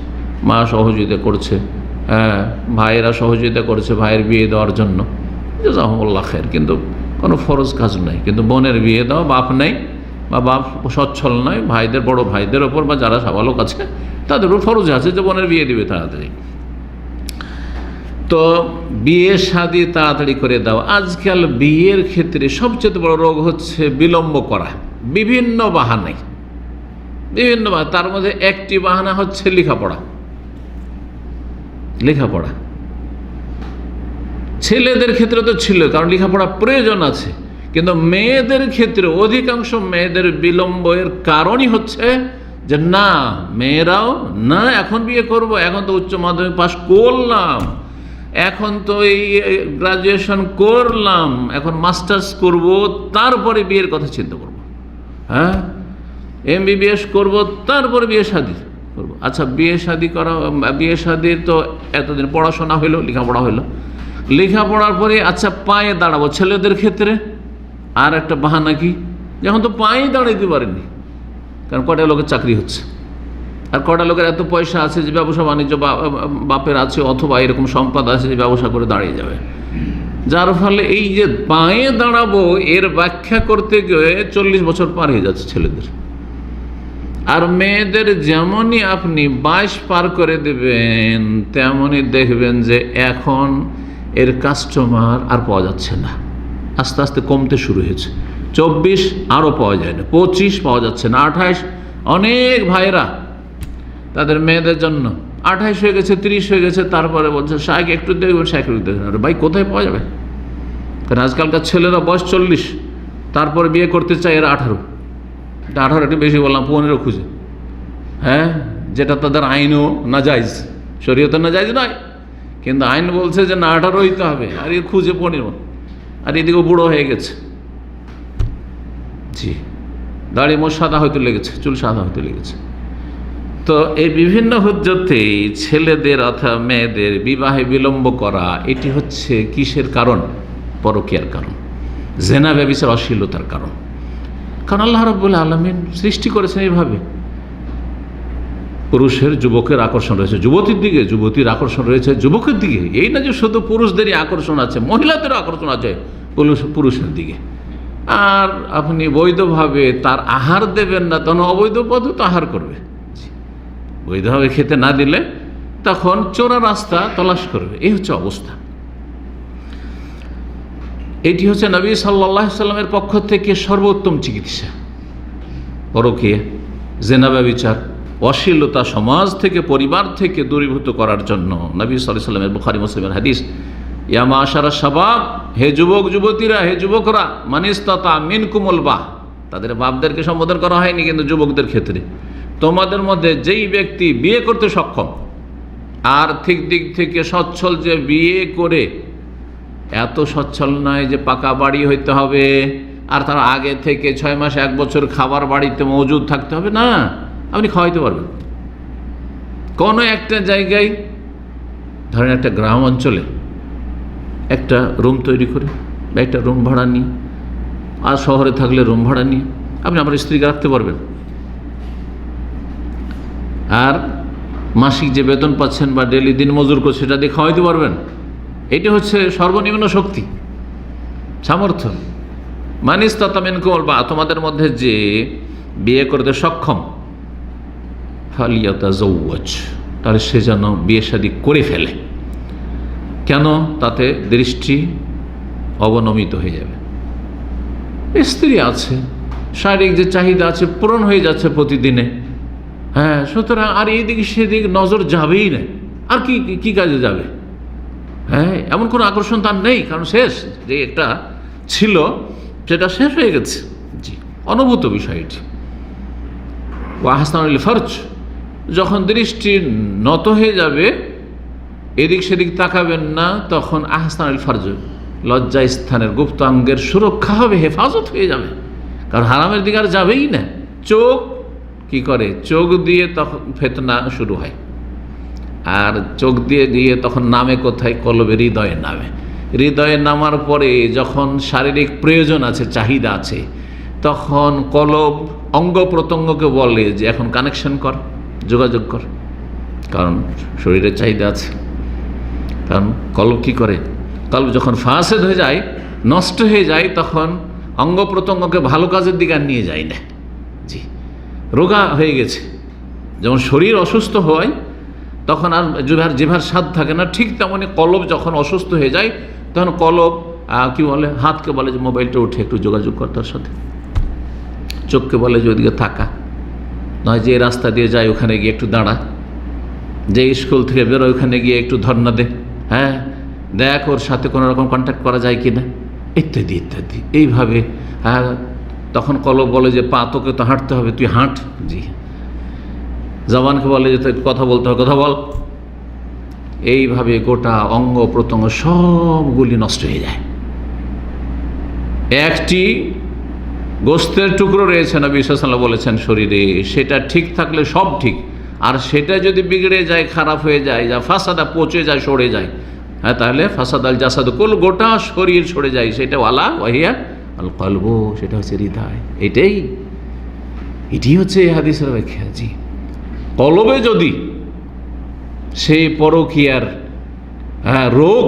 মা সহযোগিতা করছে, হ্যাঁ ভাইয়েরা সহযোগিতা করছে ভাইয়ের বিয়ে দেওয়ার জন্য, জাজাকাল্লাহ খায়ের, কিন্তু কোনো ফরজ কাজ নাই। কিন্তু বোনের বিয়ে দেওয়া, বাপ নেই বা বাপ সচ্ছল নয়, ভাইদের, বড় ভাইদের ওপর বা যারা সাবালক আছে তাদের উপর ফরজ আছে যে বোনের বিয়ে দিবে তাড়াতাড়ি। তো বিয়ে শাদী তাড়াতাড়ি করে দাও। আজকাল বিয়ের ক্ষেত্রে সবচেয়ে বড় রোগ হচ্ছে বিলম্ব করা, বিভিন্ন বাহানায়, বিভিন্ন বাহানা। তার মধ্যে একটি বাহানা হচ্ছে লেখাপড়া। লেখাপড়া ছেলেদের ক্ষেত্রে তো ছিল, কারণ লেখাপড়া প্রয়োজন আছে, কিন্তু মেয়েদের ক্ষেত্রে অধিকাংশ মেয়েদের বিলম্বের কারণই হচ্ছে যে না, মেয়েরাও না এখন বিয়ে করব, এখন তো উচ্চ মাধ্যমিক পাস করলাম, এখন তো এই গ্রাজুয়েশন করলাম, এখন মাস্টার্স করব, তারপরে বিয়ের কথা চিন্তা করব, হ্যাঁ MBBS করব, তারপরে বিয়ে শাদী করব। আচ্ছা, বিয়ে শাদী করা, বিয়ে শাদীর তো এতদিন পড়াশোনা হইলো, লেখাপড়া হইলো, লেখাপড়ার পরে আচ্ছা পায়ে দাঁড়াবো। ছেলেদের ক্ষেত্রে আর একটা বাহানা কি, যখন তো পায়ে দাঁড়াইতে পারেনি, কারণ কটা লোকের চাকরি হচ্ছে, আর কটা লোকের এত পয়সা আছে যে ব্যবসা বাণিজ্য বাপের আছে, অথবা এরকম সম্পদ আছে যে ব্যবসা করে দাঁড়িয়ে যাবে, যার ফলে এই যে পায়ে দাঁড়াবো এর ব্যাখ্যা করতে গিয়ে 40 বছর পার হয়ে যাচ্ছে ছেলেদের। আর মেয়েদের যেমনই আপনি 22 পার করে দেবেন, তেমনই দেখবেন যে এখন এর কাস্টমার আর পাওয়া যাচ্ছে না, আস্তে আস্তে কমতে শুরু হয়েছে। 24 আরও পাওয়া যায় না, 25 পাওয়া যাচ্ছে না, 28, অনেক ভাইরা তাদের মেয়েদের জন্য 28 হয়ে গেছে, 30 হয়ে গেছে, তারপরে বলছে শাইখ একটু দেখবেন, শাইখ একটু দেখবেন। আরে ভাই, কোথায় পাওয়া যাবে? কারণ আজকালকার ছেলেরা বয়স 40, তারপরে বিয়ে করতে চায় এরা 18 একটু বেশি বললাম, 15 খুঁজে, হ্যাঁ, যেটা তাদের আইনও নাজায়েজ, শরীয়তে নাজায়েজ নয়, কিন্তু আইন বলছে যে না 18 হইতে হবে, আর এ খুঁজে 15, আর এদিকে বুড়ো হয়ে গেছে। জি, দাড়ি মোট সাদা হইতে লেগেছে, চুল সাদা হইতে লেগেছে। তো এই বিভিন্ন হুজ্জতে ছেলেদের অথবা মেয়েদের বিবাহে বিলম্ব করা, এটি হচ্ছে কিসের কারণ? পরকীয়ার কারণ, জেনা ব্যভিচার, অশ্লীলতার কারণ। কারণ আল্লাহ রাব্বুল আলামিন সৃষ্টি করেছেন এইভাবে, পুরুষের যুবকের আকর্ষণ রয়েছে যুবতীর দিকে, যুবতীর আকর্ষণ রয়েছে যুবকের দিকে। এই না যে শুধু পুরুষদেরই আকর্ষণ আছে, মহিলাদেরও আকর্ষণ আছে পুরুষের দিকে। আর আপনি বৈধভাবে তার আহার দেবেন না, তখন অবৈধ পদ্ধতি আহার করবে। বৈধভাবে খেতে না দিলে তখন চোরা রাস্তা তলাশ করবে। এই হচ্ছে অবস্থা। এটি হচ্ছে নবী সাল্লাল্লাহু আলাইহি সাল্লামের পক্ষ থেকে সর্বোত্তম চিকিৎসা। পরকীয়া, জেনা ব্যভিচার, অশ্লীলতা সমাজ থেকে, পরিবার থেকে দূরীভূত করার জন্য নবী সাল্লাল্লাহু আলাইহি সাল্লামের বুখারী মুসলিমের হাদিস, ইয়া মাশারা শাবাব, হে যুবক যুবতীরা, হে যুবকরা, মান ইসতাতা মিনকুমুল বাহ, তাদের বাপদেরকে সম্বোধন করা হয়নি, কিন্তু যুবকদের ক্ষেত্রে, তোমাদের মধ্যে যেই ব্যক্তি বিয়ে করতে সক্ষম, আর্থিক দিক থেকে সচ্ছল, যে বিয়ে করে, এত সচ্ছল নয় যে পাকা বাড়ি হইতে হবে, আর তার আগে থেকে 6 মাস 1 বছর খাবার বাড়িতে মজুদ থাকতে হবে না, আপনি খাওয়াইতে পারবেন। কোনো একটা জায়গায় ধরেন একটা গ্রাম অঞ্চলে একটা রুম তৈরি করে বা একটা রুম ভাড়া নিয়ে, আর শহরে থাকলে রুম ভাড়া নিয়ে আপনি আমার স্ত্রীকে রাখতে পারবেন। আর মাসিক যে বেতন পাচ্ছেন বা ডেলি দিন মজুর করে সেটা দিয়ে খাওয়াইতে পারবেন। এটা হচ্ছে সর্বনিম্ন শক্তি, সামর্থ্য। মানিস তাতামেন কোমল, বা তোমাদের মধ্যে যে বিয়ে করতে সক্ষম, ফালিয়াতাজাওয়াজ, তাহলে সে যেন বিয়ে শাদী করে ফেলে। কেন? তাতে দৃষ্টি অবনমিত হয়ে যাবে। স্ত্রী আছে, শারীরিক যে চাহিদা আছে পূরণ হয়ে যাচ্ছে প্রতিদিনে, হ্যাঁ, সুতরাং আর এইদিকে সেদিক নজর যাবেই না। আর কি কাজে যাবে? হ্যাঁ, এমন কোনো আকর্ষণ তার নেই, কারণ শেষ যে একটা ছিল সেটা শেষ হয়ে গেছে। জি, অনুভূত বিষয়টি। ওয়াহসানুল ফরজ, যখন দৃষ্টি নত হয়ে যাবে, এদিক সেদিক তাকাবেন না, তখন আহসানুল ফরজ, লজ্জা স্থানের গুপ্তাঙ্গের সুরক্ষা হবে, হেফাজত হয়ে যাবে। কারণ হারামের দিকে আর যাবেই না। চোখ কি করে? চোখ দিয়ে তখন ফেতনা শুরু হয়, আর চোখ দিয়ে গিয়ে তখন নামে কোথায়? কলবে, হৃদয়ে নামে। হৃদয়ে নামার পরে যখন শারীরিক প্রয়োজন আছে, চাহিদা আছে, তখন কলব অঙ্গ প্রত্যঙ্গকে বলে যে এখন কানেকশন কর, যোগাযোগ কর, কারণ শরীরের চাহিদা আছে। কারণ কলব কি করে? কলব যখন ফাসেদ হয়ে যায়, নষ্ট হয়ে যায়, তখন অঙ্গ প্রত্যঙ্গকে ভালো কাজের দিকে আর নিয়ে যায় না। জি, রোগা হয়ে গেছে। যেমন শরীর অসুস্থ হয় তখন আর জিভার স্বাদ থাকে না, ঠিক তেমনি কলব যখন অসুস্থ হয়ে যায় তখন কলব কি বলে? হাতকে বলে যে মোবাইলটা উঠে একটু যোগাযোগ কর তার সাথে, চোখকে বলে যে ওইদিকে থাকা, নয় যে রাস্তা দিয়ে যায় ওখানে গিয়ে একটু দাঁড়া, যে স্কুল থেকে বেরোয় ওখানে গিয়ে একটু ধর্ণা দে, হ্যাঁ, দেখ ওর সাথে কোনো রকম কন্ট্যাক্ট করা যায় কিনা, ইত্যাদি ইত্যাদি। এইভাবে তখন কলব বলে যে পা, তোকে তো হাঁটতে হবে, তুই হাঁট। জি, জবানকে বলে যে কথা বলতে হবে, কথা বল। এইভাবে গোটা অঙ্গ প্রত্যঙ্গ সবগুলি নষ্ট হয়ে যায়। একটি গোস্তের টুকরো রয়েছে, নবী সাল্লাল্লাহু আলাইহি ওয়াসাল্লাম বলেছেন শরীরে, সেটা ঠিক থাকলে সব ঠিক, আর সেটা যদি বিগড়ে যায়, খারাপ হয়ে যায়, যা ফাসাদা, পচে যায়, সরে যায়, হ্যাঁ, তাহলে ফাসাদ আল জাসাদ কুল, গোটা শরীর সরে যায়। সেটা ওয়ালা ওয়াহিয়া আল কলবু, সেটা হচ্ছে হৃদয়। এটি হচ্ছে এই হাদিসের ব্যাখ্যা। জি, কলবে যদি সেই পরকীয়ার রোগ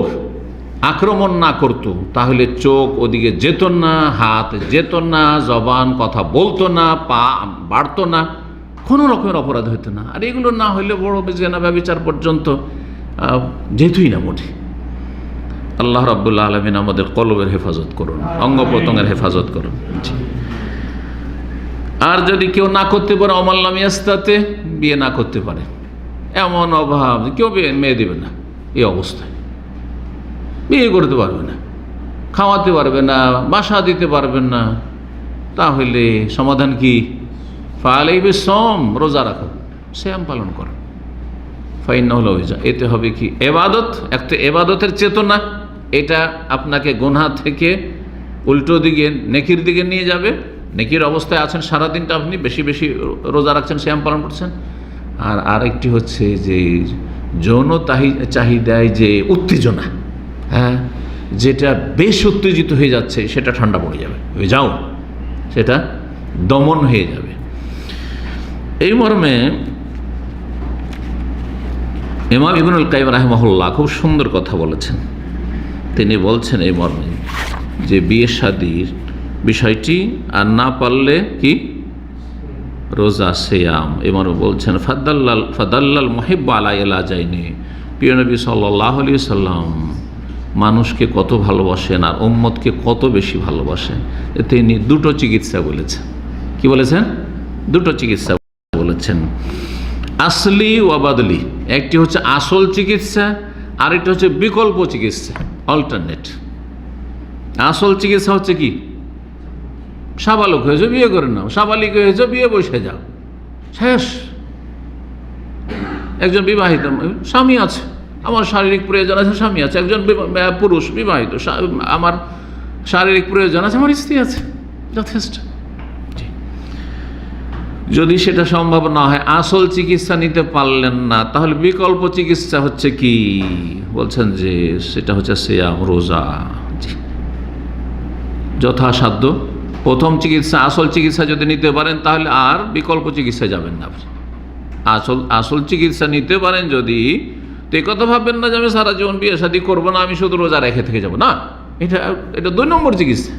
আক্রমণ না করত, তাহলে চোখ ওদিকে যেত না, হাত যেত না, জবান কথা বলতো না, পা বাড়তো না, কোনো রকমের অপরাধ হইতো না। আর এগুলো না হইলে বড় জেনা ব্যভিচার পর্যন্ত যেতই না মোটে। আল্লাহ রাব্বুল আলামিন আমাদের কলবের হেফাজত করুন, অঙ্গ প্রত্যঙ্গের হেফাজত করুন। আর যদি কেউ না করতে পারে, অমাল্লাম ইয়াস্তাতে, বিয়ে না করতে পারে, এমন অভাব কেউ মেয়ে দেবে না, এই অবস্থায় বিয়ে করতে পারবে না, খাওয়াতে পারবে না, বাসা দিতে পারবেন না, তাহলে সমাধান কি? ফালাইবে সম, রোজা রাখো, সিয়াম পালন করো। ফাইন্নাহুল ওয়াজা, এতে হবে কি? এবাদত, একটা এবাদতের চেতনা, এটা আপনাকে গুনাহ থেকে উল্টো দিকে নেকির দিকে নিয়ে যাবে। নেকির অবস্থায় আছেন, সারাদিনটা আপনি বেশি বেশি রোজা রাখছেন, সিয়াম পালন করছেন। আর আরেকটি হচ্ছে যে যৌন চাহিদায় যে উত্তেজনা, হ্যাঁ, যেটা বেশ উত্তেজিত হয়ে যাচ্ছে, সেটা ঠান্ডা পড়ে যাবে, হয়ে যাও, সেটা দমন হয়ে যাবে। এই মর্মে ইমাম ইবনুল কাইয়িম রাহিমাহুল্লাহ খুব সুন্দর কথা বলেছেন। তিনি বলছেন এই মর্মে যে বিয়ে শাদীর বিষয়টি আর না পারলে কি? রোজা, সিয়াম। এই মর্মে বলছেন ফাদাল্লাল মুহিব্বু আলা ইলাজাইনি, প্রিয় নবী সাল্লাল্লাহু আলাইহি ওয়াসাল্লাম মানুষকে কত ভালোবাসেন আর উম্মতকে কত বেশি ভালোবাসেন, তিনি দুটো চিকিৎসা বলেছেন। কি বলেছেন? দুটো চিকিৎসা বলেছেন, আসলি ওয়া বাদলি। একটি হচ্ছে আসল চিকিৎসা, আরেকটি হচ্ছে বিকল্প চিকিৎসা, অল্টারনেট। আসল চিকিৎসা হচ্ছে কি? সাবালক হয়েছে, বিয়ে করে নাও, সাবালিক হয়েছে, বিয়ে বসে যাও, শেষ। একজন বিবাহিত, স্বামী আছে, আমার শারীরিক প্রয়োজন আছে, স্বামী আছে। একজন পুরুষ বিবাহিত, আমার শারীরিক প্রয়োজন আছে, আমার স্ত্রী আছে, যথেষ্ট। যদি সেটা সম্ভব না হয়, আসল চিকিৎসা নিতে পারলেন না, তাহলে বিকল্প চিকিৎসা হচ্ছে কি? বলছেন যে সেটা হচ্ছে সিয়াম, রোজা। যথাসাধ্য প্রথম চিকিৎসা, আসল চিকিৎসা যদি নিতে পারেন তাহলে আর বিকল্প চিকিৎসা যাবেন না। আপনি আসল চিকিৎসা নিতে পারেন যদি, তো এই কথা ভাববেন না যে আমি সারা জীবন বিয়ে শাদী করবো না, আমি শুধু রোজা রেখে থেকে যাবো না। এটা 2 নম্বর চিকিৎসা,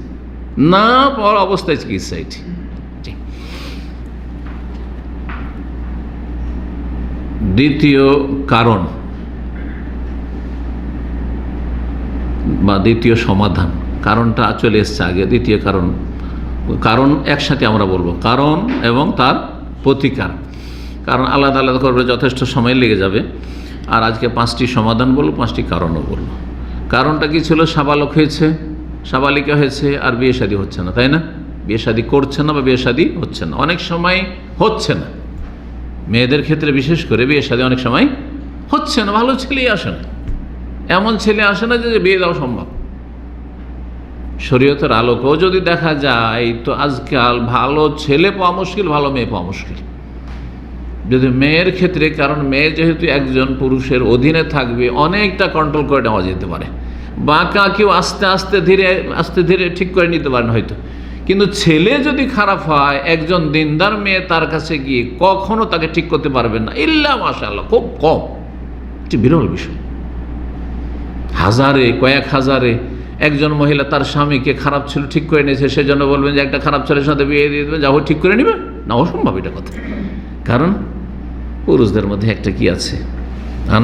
না পাওয়ার অবস্থায় চিকিৎসা এটি। দ্বিতীয় কারণ বা দ্বিতীয় সমাধান, কারণটা চলে এসছে আগে, দ্বিতীয় কারণ একসাথে আমরা বলবো, কারণ এবং তার প্রতিকার। কারণ আলাদা আলাদা করবে, যথেষ্ট সময় লেগে যাবে। আর আজকে 5টি সমাধান বলবো, 5টি কারণও বলবো। কারণটা কি ছিল? সাবালক হয়েছে, সাবালিকা হয়েছে, আর বিয়ে শাদী হচ্ছে না, তাই না? বিয়ে শাদী করছে না বা বিয়ে শাদী হচ্ছে না, অনেক সময় হচ্ছে না। মেয়েদের ক্ষেত্রে বিশেষ করে বিয়ে শাদী অনেক সময় হচ্ছে না, ভালো ছেলেই আসে না, এমন ছেলে আসে না যে বিয়ে দেওয়া সম্ভব। শরীয়তের আলোকেও যদি দেখা যায় তো আজকাল ভালো ছেলে পাওয়া মুশকিল, ভালো মেয়ে পাওয়া মুশকিল। যদি মেয়ের ক্ষেত্রে, কারণ মেয়ে যেহেতু একজন পুরুষের অধীনে থাকবে, অনেকটা কন্ট্রোল করে নেওয়া যেতে পারে, বাঁকা কেউ আস্তে ধীরে ঠিক করে নিতে পারেন হয়তো। কিন্তু ছেলে যদি খারাপ হয়, একজন দিনদার মেয়ে তার কাছে গিয়ে কখনো তাকে ঠিক করতে পারবেন না, ইল্লা মাশাআল্লাহ, খুব কম। এটি বিরল বিষয়। কয়েক হাজারে একজন মহিলা তার স্বামীকে খারাপ ছিল ঠিক করে নিয়েছে, সেজন্য বলবেন যে একটা খারাপ ছেলের সাথে বিয়ে দিয়ে দেবে, যাও ঠিক করে নিবে না, অসম্ভব এটা কথা। কারণ পুরুষদের মধ্যে একটা কি আছে,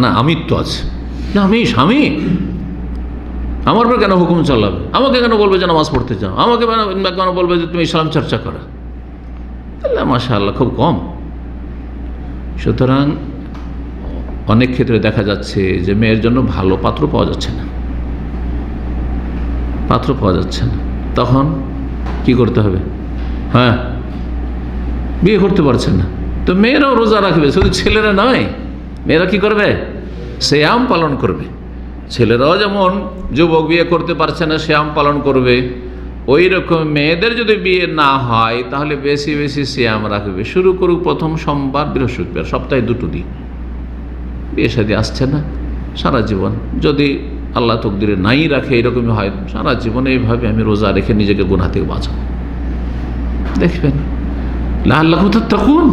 না আমিত্ব আছে, আমি স্বামী, আমার পর কেন হুকুম চালাবে, আমাকে কেন বলবে যে নামাজ পড়তে চাও, আমাকে কেন বলবে যে তুমি ইসলাম চর্চা করো। মাশাআল্লাহ, খুব কম। সুতরাং অনেক ক্ষেত্রে দেখা যাচ্ছে যে মেয়ের জন্য ভালো পাত্র পাওয়া যাচ্ছে না, তখন কি করতে হবে? হ্যাঁ, বিয়ে করতে পারছেন না, তো মেয়েরাও রোজা রাখবে, শুধু ছেলেরা নয়, মেয়েরা কি করবে? সিয়াম পালন করবে। ছেলেরাও যেমন যুবক বিয়ে করতে পারছে না, সিয়াম পালন করবে, ওই রকম মেয়েদের যদি বিয়ে না হয় তাহলে বেশি বেশি সিয়াম রাখবে। শুরু করুক প্রথম সোমবার, বৃহস্পতিবার, সপ্তাহে 2 দিন। বিয়ে শাদী আসছে না, সারা জীবন যদি আল্লাহ তকদিরে নাই রাখে, এরকমই হয়, সারা জীবন এইভাবে আমি রোজা রেখে নিজেকে গুনাহ থেকে বাঁচাবো। দেখবেন লাআল্লাকুম তাত্তাকুন।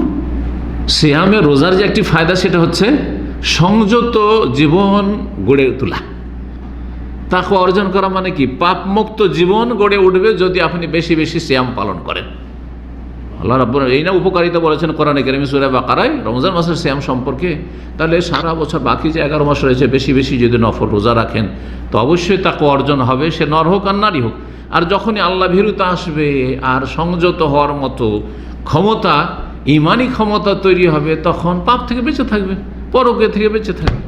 সিয়ামে রোজার যে একটি ফায়দা, সেটা হচ্ছে সংযত জীবন গড়ে তোলা। তাকওয়া অর্জন করা মানে কি? পাপমুক্ত জীবন গড়ে উঠবে যদি আপনি বেশি বেশি সিয়াম পালন করেন। আল্লাহ রাব্বুল এই না উপকারিতা বলেছেন কোরআনে কারীমে সূরা বাকারায় রমজান মাসের সিয়াম সম্পর্কে। তাহলে সারা বছর বাকি যে 11 মাস রয়েছে, বেশি বেশি যদি নফল রোজা রাখেন তো অবশ্যই তাকওয়া অর্জন হবে, সে নর হোক আর নারী হোক। আর যখনই আল্লাহ ভীরুতা আসবে আর সংযত হওয়ার মতো ক্ষমতা, ইমানি ক্ষমতা তৈরি হবে, তখন পাপ থেকে বেঁচে থাকবে, পরকে থেকে বেঁচে থাকবে।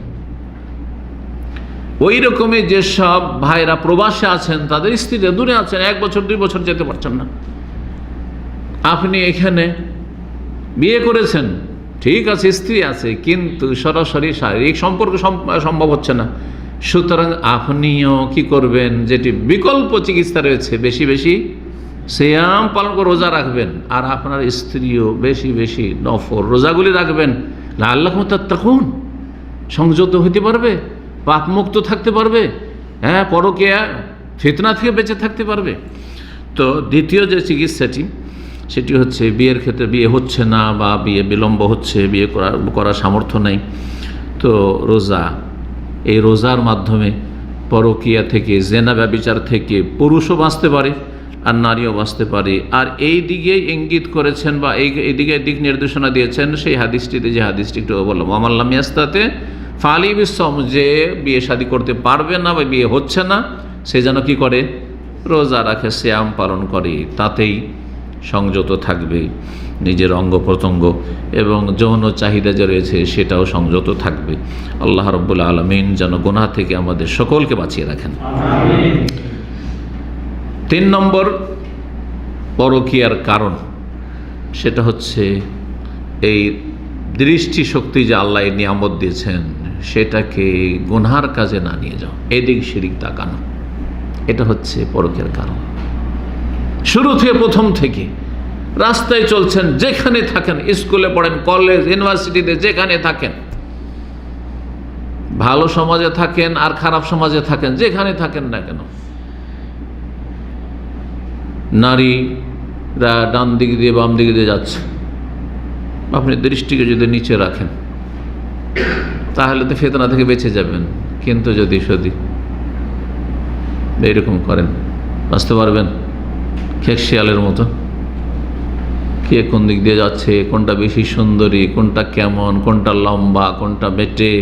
ওই রকমই যেসব ভাইরা প্রবাসে আছেন, তাদের স্ত্রীরা দূরে আছেন, 1 বছর 2 বছর যেতে পারছেন না, আপনি এখানে বিয়ে করেছেন, ঠিক আছে, স্ত্রী আছে, কিন্তু সরাসরি শারীরিক সম্পর্ক সম্ভব হচ্ছে না। সুতরাং আপনিও কি করবেন? যেটি বিকল্প চিকিৎসা রয়েছে, বেশি বেশি সিয়াম পালন করে রোজা রাখবেন, আর আপনার স্ত্রীও বেশি বেশি নফল রোজাগুলি রাখবেন। লাআল্লাকুম তাত্তাকুন, সংযত হইতে পারবে, পাপমুক্ত থাকতে পারবে, হ্যাঁ, পরকীয়া ফিতনা থেকে বেঁচে থাকতে পারবে। তো দ্বিতীয় যে চিকিৎসাটি, সেটি হচ্ছে বিয়ের ক্ষেত্রে বিয়ে হচ্ছে না বা বিয়ে বিলম্ব হচ্ছে, বিয়ে করার সামর্থ্য নেই, তো রোজা, এই রোজার মাধ্যমে পরকীয়া থেকে, জেনা ব্যভিচার থেকে পুরুষও বাঁচতে পারে আর নারীও বাঁচতে পারে। আর এই দিকেই ইঙ্গিত করেছেন বা এই দিক নির্দেশনা দিয়েছেন সেই হাদিসটিতে, যে হাদিসটি একটু বললাম, আমাল্লাম ইয়াস্তাতে ফালি বিসম, যে বিয়ে শাদী করতে পারবে না বা বিয়ে হচ্ছে না, সে যেন কি করে? রোজা রাখে, সিয়াম পালন করে, তাতেই সংযত থাকবে নিজের অঙ্গ প্রত্যঙ্গ, এবং যৌন চাহিদা যে রয়েছে সেটাও সংযত থাকবে। আল্লাহ রাব্বুল আলামিন যেন গুনাহ থেকে আমাদের সকলকে বাঁচিয়ে রাখেন। 3 নম্বর পরকীয়ার কারণ, সেটা হচ্ছে এই দৃষ্টিশক্তি যে আল্লাহ নিয়ামত দিয়েছেন, সেটাকে গুনহার কাজে না নিয়ে যাও, এদিক সেদিক তাকানো, এটা হচ্ছে পরকীয়ার কারণ। শুরু থেকে, প্রথম থেকে রাস্তায় চলছেন, যেখানে থাকেন, স্কুলে পড়েন, কলেজ, ইউনিভার্সিটিতে যেখানে থাকেন, ভালো সমাজে থাকেন আর খারাপ সমাজে থাকেন, যেখানে থাকেন না কেন, নারীরা ডান দিক দিয়ে বাম দিক দিয়ে যাচ্ছে, আপনি দৃষ্টিকে যদি নিচে রাখেন তাহলে তো ফিতনা থেকে বেঁচে যাবেন। কিন্তু যদি এইরকম করেন, বাঁচতে পারবেন? খেক শিয়ালের মতো কে কোন দিক দিয়ে যাচ্ছে, কোনটা বেশি সুন্দরী, কোনটা কেমন, কোনটা লম্বা, কোনটা বেটে,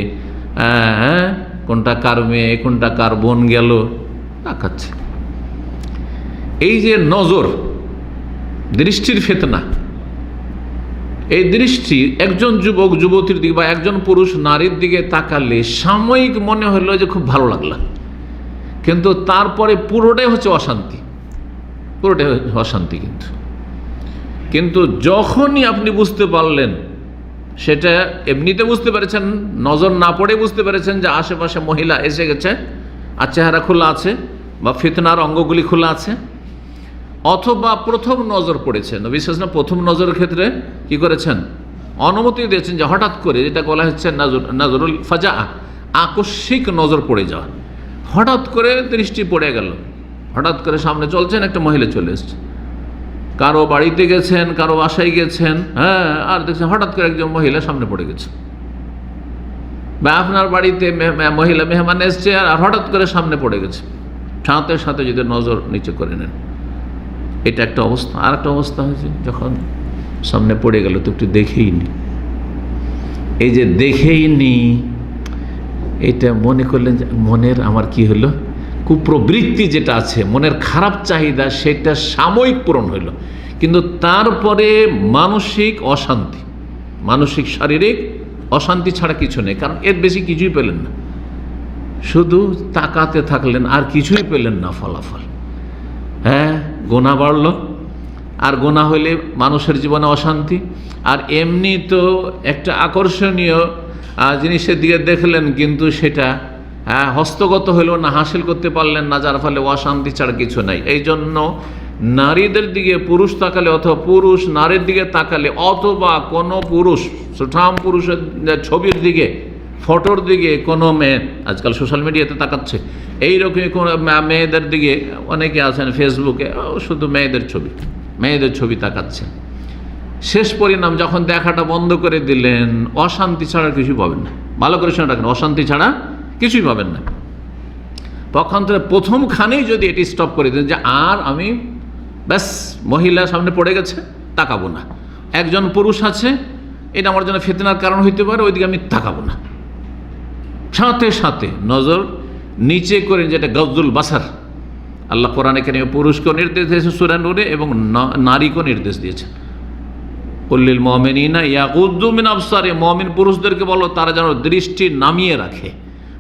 কোনটা কার মেয়ে, কোনটা কার বোন গেল, তাকাচ্ছে। এই যে নজর, দৃষ্টির ফিতনা, এই দৃষ্টি একজন যুবক যুবতীর দিকে বা একজন পুরুষ নারীর দিকে তাকালে সাময়িক মনে হলো যে খুব ভালো লাগলো, কিন্তু তারপরে পুরোটাই হচ্ছে অশান্তি, পুরোটাই অশান্তি। কিন্তু যখনই আপনি বুঝতে পারলেন, সেটা এমনিতে বুঝতে পেরেছেন, নজর না পড়ে বুঝতে পেরেছেন যে আশেপাশে মহিলা এসে গেছে আর চেহারা খোলা আছে বা ফিতনার অঙ্গগুলি খোলা আছে, অথবা প্রথম নজর পড়েছেন, বিশেষ না প্রথম নজরের ক্ষেত্রে কি করেছেন, অনুমতি দিয়েছেন যে হঠাৎ করে, যেটা বলা হচ্ছে নজরুল ফাজা, আকস্মিক নজর পড়ে যাওয়া, হঠাৎ করে দৃষ্টি পড়ে গেল, হঠাৎ করে সামনে চলছেন, একটা মহিলা চলে এসছে, কারো বাড়িতে গেছেন, কারো বাসায় গেছেন, আর দেখছেন হঠাৎ করে একজন মহিলা সামনে পড়ে গেছে, বা আপনার বাড়িতে মহিলা মেহমান এসছে আর হঠাৎ করে সামনে পড়ে গেছে, সাথে সাথে যদি নজর নিচে করে নেন, এটা একটা অবস্থা। আর একটা অবস্থা হয়েছে, যখন সামনে পড়ে গেল তো একটু দেখেই নি, এই যে দেখেই নি, এটা মনে করলেন যে মনের আমার কি হলো, কুপ্রবৃত্তি যেটা আছে, মনের খারাপ চাহিদা, সেটা সাময়িক পূরণ হইল, কিন্তু তারপরে মানসিক অশান্তি, মানসিক শারীরিক অশান্তি ছাড়া কিছু নেই। কারণ এর বেশি কিছুই পেলেন না, শুধু তাকাতে থাকলেন আর কিছুই পেলেন না ফলাফল। গোনা বাড়ল, আর গোনা হইলে মানুষের জীবনে অশান্তি। আর এমনি তো একটা আকর্ষণীয় জিনিসের দিকে দেখলেন, কিন্তু সেটা হস্তগত হইল না, হাসিল করতে পারলেন না, যার ফলে অশান্তি ছাড়া কিছু নাই। এই জন্য নারীদের দিকে পুরুষ তাকালে, অথবা পুরুষ নারীর দিকে তাকালে, অথবা কোনো পুরুষ সুঠাম পুরুষের ছবির দিকে, ফটোর দিকে কোনো মেয়ে আজকাল সোশ্যাল মিডিয়াতে তাকাচ্ছে, এইরকমই কোনো মেয়েদের দিকে অনেকে আছেন ফেসবুকে, শুধু মেয়েদের ছবি তাকাচ্ছেন, শেষ পরিণাম যখন দেখাটা বন্ধ করে দিলেন, অশান্তি ছাড়া কিছুই পাবেন না। ভালো করে শুনে রাখেন, অশান্তি ছাড়া কিছুই পাবেন না। পক্ষান্তরে প্রথমখানেই যদি এটি স্টপ করে দেন যে আর আমি ব্যাস মহিলা সামনে পড়ে গেছে, তাকাবো না, একজন পুরুষ আছে, এটা আমার জন্য ফিতনার কারণ হইতে পারে, ওইদিকে আমি তাকাবো না, সাথে সাথে নজর নিচে করে, যেটা গজদুল বাসার, আল্লাহ কোরআনে কারিমে পুরুষকেও নির্দেশ দিয়েছে সূরা নূরে, এবং নারীকেও নির্দেশ দিয়েছে, কুল্লিল মুমিনিনা ইয়াগুদ্দু মিন আবসারিহিম, মুমিন পুরুষদেরকে বলো তারা যেন দৃষ্টি নামিয়ে রাখে,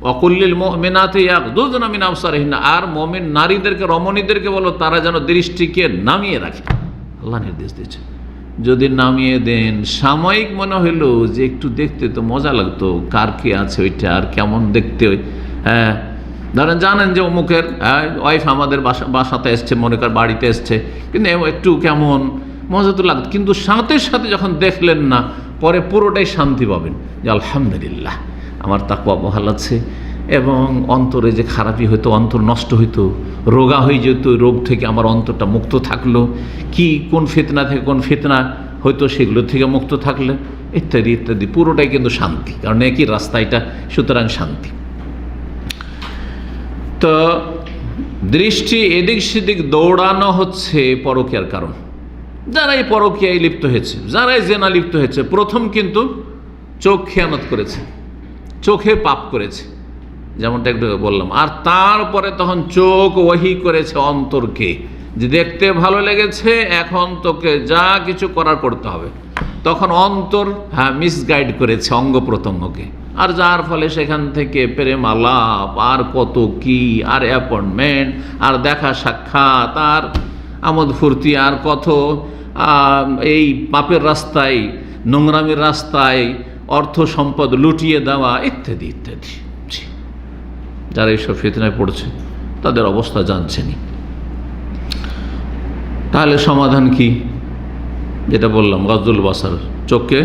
ওয়া কুল্লিল মুমিনাতি ইয়াগুদ্দুনা মিন আবসারিহিন্না, আর মুমিন নারীদেরকে, রমণীদেরকে বলো তারা যেন দৃষ্টিকে নামিয়ে রাখে। আল্লাহ নির্দেশ দিয়েছে। যদি নামিয়ে দেন, সাময়িক মনে হইলো যে একটু দেখতে তো মজা লাগতো, কার কে আছে ওইটা, আর কেমন দেখতে, ধরেন জানেন যে অমুকের ওয়াইফ আমাদের বাসাতে এসছে, মনে কর বাড়িতে এসছে, কিন্তু একটু কেমন মজা তো লাগতো, কিন্তু সাথে সাথে যখন দেখলেন না, পরে পুরোটাই শান্তি পাবেন যে আলহামদুলিল্লাহ আমার তাকওয়া বহাল আছে, এবং অন্তরে যে খারাপই হইতো, অন্তর নষ্ট হইতো, রোগা হয়ে যেত, রোগ থেকে আমার অন্তরটা মুক্ত থাকলো, কি কোন ফিতনা থেকে কোন ফিতনা হয়তো সেগুলো থেকে মুক্ত থাকলে, ইত্যাদি ইত্যাদি, পুরোটাই কিন্তু শান্তি, কারণ একই রাস্তা এটা, সুতরাং শান্তি। তো দৃষ্টি এদিক সেদিক দৌড়ানো হচ্ছে পরকীয়ার কারণ। যারাই পরকীয়ায় লিপ্ত হয়েছে, যারাই জেনা লিপ্ত হয়েছে, প্রথম কিন্তু চোখ খেয়ানত করেছে, চোখে পাপ করেছে, যেমনটা একটু বললাম, আর তারপরে তখন চোখ ওয়াহি করেছে অন্তরকে, যে দেখতে ভালো লেগেছে, এখন তোকে যা কিছু করার করতে হবে, তখন অন্তর মিসগাইড করেছে অঙ্গ প্রত্যঙ্গকে, আর যার ফলে সেখান থেকে প্রেম আলাপ, আর কত কি, আর অ্যাপয়েন্টমেন্ট, আর দেখা সাক্ষাৎ, আর আমোদ ফুর্তি, আর কত এই পাপের রাস্তায়, নোংরামির রাস্তায় অর্থ সম্পদ লুটিয়ে দেওয়া, ইত্যাদি ইত্যাদি। যারা এইসব ফিতনায় পড়ছে তাদের অবস্থা জানছেনই। তাহলে সমাধান কি? যেটা বললাম, গদ্দুল বাসার, চোখকে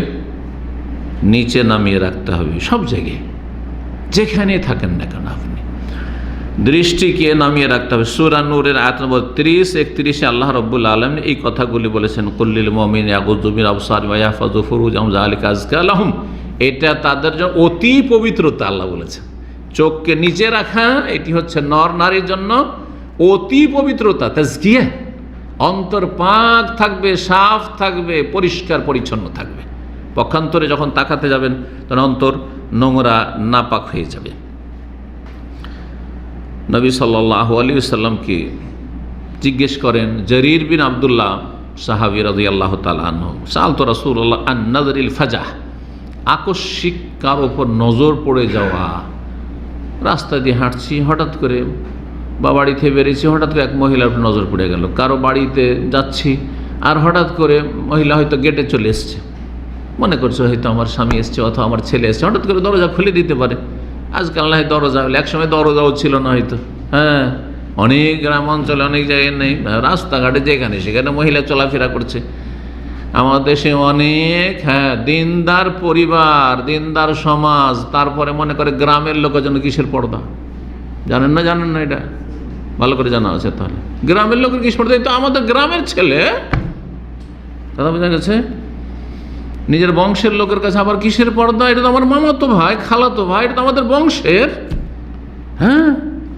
নিচে নামিয়ে রাখতে হবে সব জায়গায়, যেখানে থাকেন না কেন আপনি দৃষ্টিকে নামিয়ে রাখতে হবে। সূরা নূরের আয়াত নম্বর 30-31 আল্লাহ রাব্বুল আলামিন এই কথাগুলি বলেছেন, কুল্লিল মুমিনিনা ইয়াগুয্যু মিন আবসারিহিম ওয়া ইয়াহফাযু ফুরুজাহুম যালিকা আযকা লাহুম। এটা তাদের জন্য অতি পবিত্রতা। আল্লাহ বলেছেন চোখকে নিচে রাখা এটি হচ্ছে নর নারীর জন্য অতি পবিত্রতা, তাজকিয়া। অন্তর পাক থাকবে, সাফ থাকবে, পরিষ্কার পরিচ্ছন্ন থাকবে। পক্ষান্তরে যখন তাকাতে যাবেন তখন অন্তর নোংরা নাপাক হয়ে যাবে। নবী সাল্লাল্লাহু আলাইহি ওয়াসাল্লামকে জিজ্ঞেস করেন জরির বিন আব্দুল্লাহ সাহাবী রাদিয়াল্লাহু তাআলা আনহু, সাআলতু রাসূলুল্লাহ আন নাযরিল ফাজাহ, আকস্মিক কার ওপর নজর পড়ে যাওয়া। রাস্তা দিয়ে হাঁটছি, হঠাৎ করে বা বাড়ি থেকে বেরিয়েছি, হঠাৎ করে এক মহিলার উপর নজর পড়ে গেল। কারো বাড়িতে যাচ্ছি আর হঠাৎ করে মহিলা হয়তো গেটে চলে এসছে, মনে করছে হয়তো আমার স্বামী এসছে অথবা আমার ছেলে এসছে, হঠাৎ করে দরজা খুলে দিতে পারে। আজকাল না হয় দরজা হলে, একসময় দরজাও ছিল না হয়তো। হ্যাঁ, অনেক গ্রাম অঞ্চলে অনেক জায়গায় নেই, রাস্তাঘাটে যেখানে সেখানে মহিলা চলাফেরা করছে। আমাদের দেশে অনেক দিনদার পরিবার, দিনদার সমাজ, তারপরে মনে করে গ্রামের লোকের জন্য কিসের পর্দা? জানেন না এটা ভালো করে জানা আছে। তাহলে গ্রামের লোকের কিসের পর্দা? তো আমাদের গ্রামের ছেলে, কথা বোঝা গেছে? নিজের বংশের লোকের কাছে আবার কিসের পর্দা? এটা তো আমার মামাতো ভাই, খালাতো ভাই, এটা তো আমাদের বংশের। হ্যাঁ,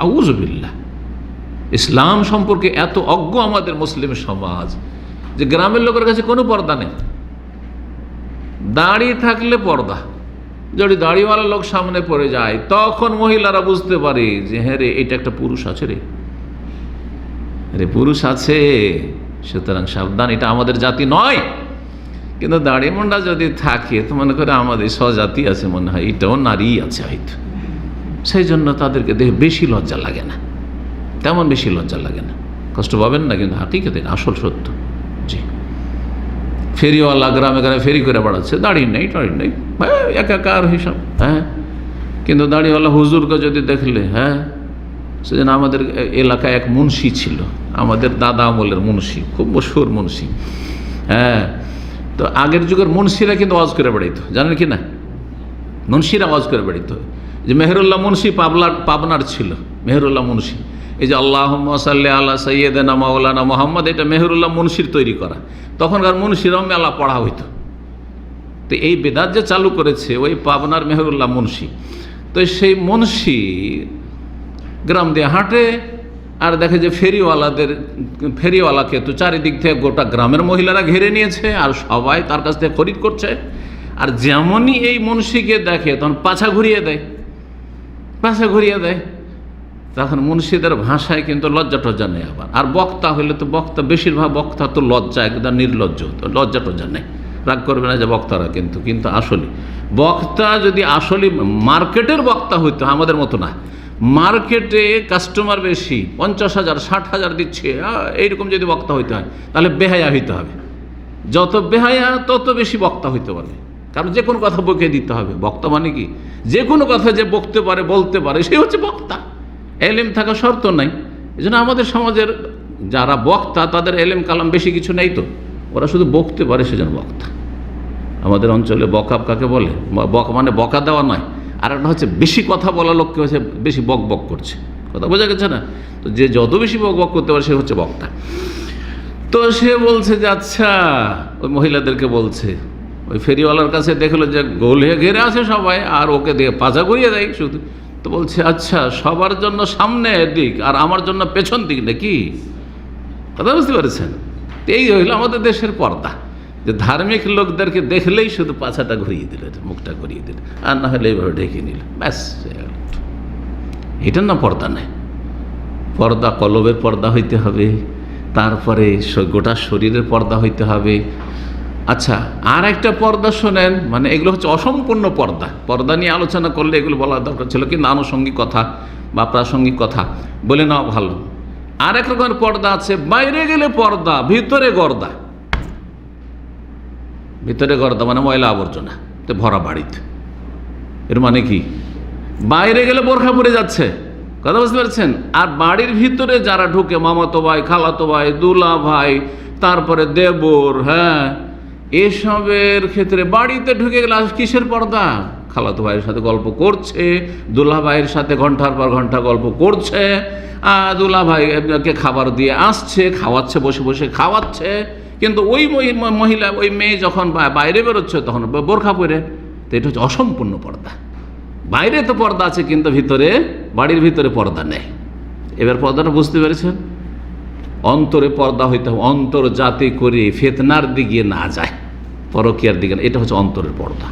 আউযুবিল্লাহ। ইসলাম সম্পর্কে এত অজ্ঞ আমাদের মুসলিম সমাজ যে গ্রামের লোকের কাছে কোনো পর্দা নেই। দাড়ি থাকলে পর্দা, যদি দাড়িওয়ালা লোক সামনে পড়ে যায় তখন মহিলারা বুঝতে পারে যে হ্যাঁ রে, এটা একটা পুরুষ আছে রে পুরুষ আছে, সুতরাং সাবধান, এটা আমাদের জাতি নয়। কিন্তু দাড়ি মুন্ডা যদি থাকে তো মনে করে আমাদের স্বজাতি আছে, মনে হয় এটাও নারী আছে হয়তো। সেই জন্য তাদেরকে দেখে বেশি লজ্জা লাগে না, তেমন বেশি লজ্জা লাগে না, কষ্ট পাবেন না, কিন্তু হাকিকতে আসল সত্য। জি, ফেরিওয়ালা গ্রামে গ্রামে ফেরি করে বেড়াচ্ছে, দাড়ি নেই একাকার হিসাব। হ্যাঁ, কিন্তু দাড়িওয়ালা হুজুরকে যদি দেখলে, হ্যাঁ, সেজন্য আমাদের এলাকায় এক মুন্সি ছিল, আমাদের দাদা আমলের মুন্সি, খুব মশহুর মুন্সি। হ্যাঁ, তো আগের যুগের মুন্সিরা কিন্তু আওয়াজ করে বেড়াইতো, জানেন কি না? মুন্সিরা আওয়াজ করে বেড়াইতো। যে মেহেরুল্লাহ মুন্সি পাবনার ছিল, মেহেরুল্লাহ মুন্সি, এই যে আল্লাহুম্মা সাল্লি আলা সাইয়্যিদিনা মাওলানা মুহাম্মদ, এটা মেহেরুল্লাহ মুন্সির তৈরি করা। তখনকার মুন্সিরাও মেলা পড়া হইতো। তো এই বেদাত যে চালু করেছে ওই পাবনার মেহেরুল্লাহ মুন্সি। তো সেই মুন্সি গ্রাম দিয়ে হাঁটে আর দেখে যে ফেরিওয়ালাকে তো চারিদিক থেকে গোটা গ্রামের মহিলারা ঘিরে নিয়েছে আর সবাই তার কাছ থেকে খরিদ করছে। আর যেমনই এই মুন্সিকে দেখে তখন পাছা ঘুরিয়ে দেয়। তখন মুন্সিদের ভাষায় কিন্তু লজ্জা টজ্জা নেই আবার। আর বক্তা হইলে তো বেশিরভাগ বক্তা তো লজ্জা, একদম নির্লজ্জ, তো লজ্জা টজ্জা নেই। রাগ করবে না যে বক্তারা, কিন্তু আসলে বক্তা যদি আসলে মার্কেটের বক্তা হইতো, আমাদের মতো না, মার্কেটে কাস্টমার বেশি, 50,000 60,000 দিচ্ছে, এইরকম যদি বক্তা হইতে হয় তাহলে বেহায়া হইতে হবে। যত বেহায়া তত বেশি বক্তা হইতে পারবে, কারণ যে কোনো কথা বকে দিতে হবে। বক্তা মানে কি? যে কোনো কথা যে বকতে পারে, বলতে পারে, সে হচ্ছে বক্তা। এলেম থাকা শর্ত নাই। এই জন্য আমাদের সমাজের যারা বক্তা তাদের এলেম কালাম বেশি কিছু নেই, তো ওরা শুধু বকতে পারে, সেজন্য বক্তা। আমাদের অঞ্চলে বকাব কাকে বলে? বক মানে বকা দেওয়া নয়, আর একটা হচ্ছে বেশি কথা বলা লোককে হচ্ছে বেশি বক বক করছে, কথা বোঝা গেছে না? তো যে যত বেশি বক বক করতে পারে সে হচ্ছে বক্তা। তো সে বলছে যে আচ্ছা, ওই মহিলাদেরকে বলছে, ওই ফেরিওয়ালার কাছে দেখলো যে গোলে ঘেরে আছে সবাই আর ওকে দিয়ে পাজা ঘুরিয়ে দেয় শুধু। তো বলছে আচ্ছা, সবার জন্য সামনে দিক আর আমার জন্য পেছন দিক নাকি? কথা বুঝতে পেরেছেন? এই হইল আমাদের দেশের পর্দা, যে ধার্মিক লোকদেরকে দেখলেই শুধু পাছাটা ঘুরিয়ে দিল, মুখটা ঘুরিয়ে দিল, আর না হলে এইভাবে ঢেকে নিল, ব্যাস। এটার না পর্দা নেই। পর্দা কলবের পর্দা হইতে হবে, তারপরে গোটা শরীরের পর্দা হইতে হবে। আচ্ছা, আর একটা পর্দা শোনেন, মানে এগুলো হচ্ছে অসম্পূর্ণ পর্দা। পর্দা নিয়ে আলোচনা করলে এগুলো বলা দরকার ছিল, কিন্তু আনুষঙ্গিক কথা বা প্রাসঙ্গিক কথা বলে নেওয়া ভালো। আর এক রকমের পর্দা আছে, বাইরে গেলে পর্দা, ভিতরে গর্দা। ভিতরে গর্দা মানে ময়লা আবর্জনা তো ভরা বাড়িতে। এর মানে কি? বাইরে গেলে বোরখা পরে যাচ্ছে, কথা বুঝতে পারছেন? আর বাড়ির ভিতরে যারা ঢুকে, মামাতো ভাই, খালাতো ভাই, দুলা ভাই, তারপরে দেবর, হ্যাঁ, এসবের ক্ষেত্রে বাড়িতে ঢুকে গেলে কিসের পর্দা? খালাতো ভাইয়ের সাথে গল্প করছে, দুলা ভাইয়ের সাথে ঘন্টার পর ঘন্টা গল্প করছে, দুলা ভাইকে খাবার দিয়ে আসছে, খাওয়াচ্ছে, বসে বসে খাওয়াচ্ছে, কিন্তু ওই মহিলা, ওই মেয়ে যখন বাইরে বেরোচ্ছে তখন বোরখা পরে। তো এটা হচ্ছে অসম্পূর্ণ পর্দা। বাইরে তো পর্দা আছে, কিন্তু ভিতরে, বাড়ির ভিতরে পর্দা নেই। এবার পর্দাটা বুঝতে পেরেছেন? অন্তরে পর্দা হইতে হবে, অন্তর যাতে করে ফিতনার দিকে না যায়, পরকীয়ার দিকে না। এটা হচ্ছে অন্তরের পর্দা।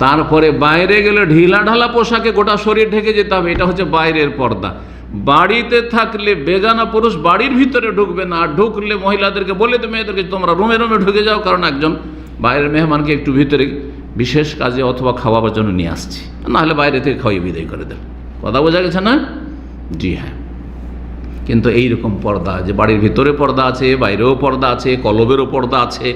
তারপরে বাইরে গেলে ঢিলা ঢালা পোশাকে গোটা শরীর ঢেকে যেতে হবে, এটা হচ্ছে বাইরের পর্দা। বাড়িতে থাকলে বেগানা পুরুষ বাড়ির ভিতরে ঢুকবে না, আর ঢুকলে মহিলাদেরকে বলে তো মেয়েদেরকে তোমরা রুমে রুমে ঢুকে যাও, কারণ একজন বাইরের মেহমানকে একটু ভিতরে বিশেষ কাজে অথবা খাওয়াবার জন্য নিয়ে আসছি, নাহলে বাইরে থেকে খাওয়িয়ে বিদায় করে দেন। কথা বোঝা গেছে না? জি হ্যাঁ। কিন্তু এইরকম পর্দা, যে বাড়ির ভিতরে পর্দা আছে, বাইরেও পর্দা আছে, কলবেরও পর্দা আছে,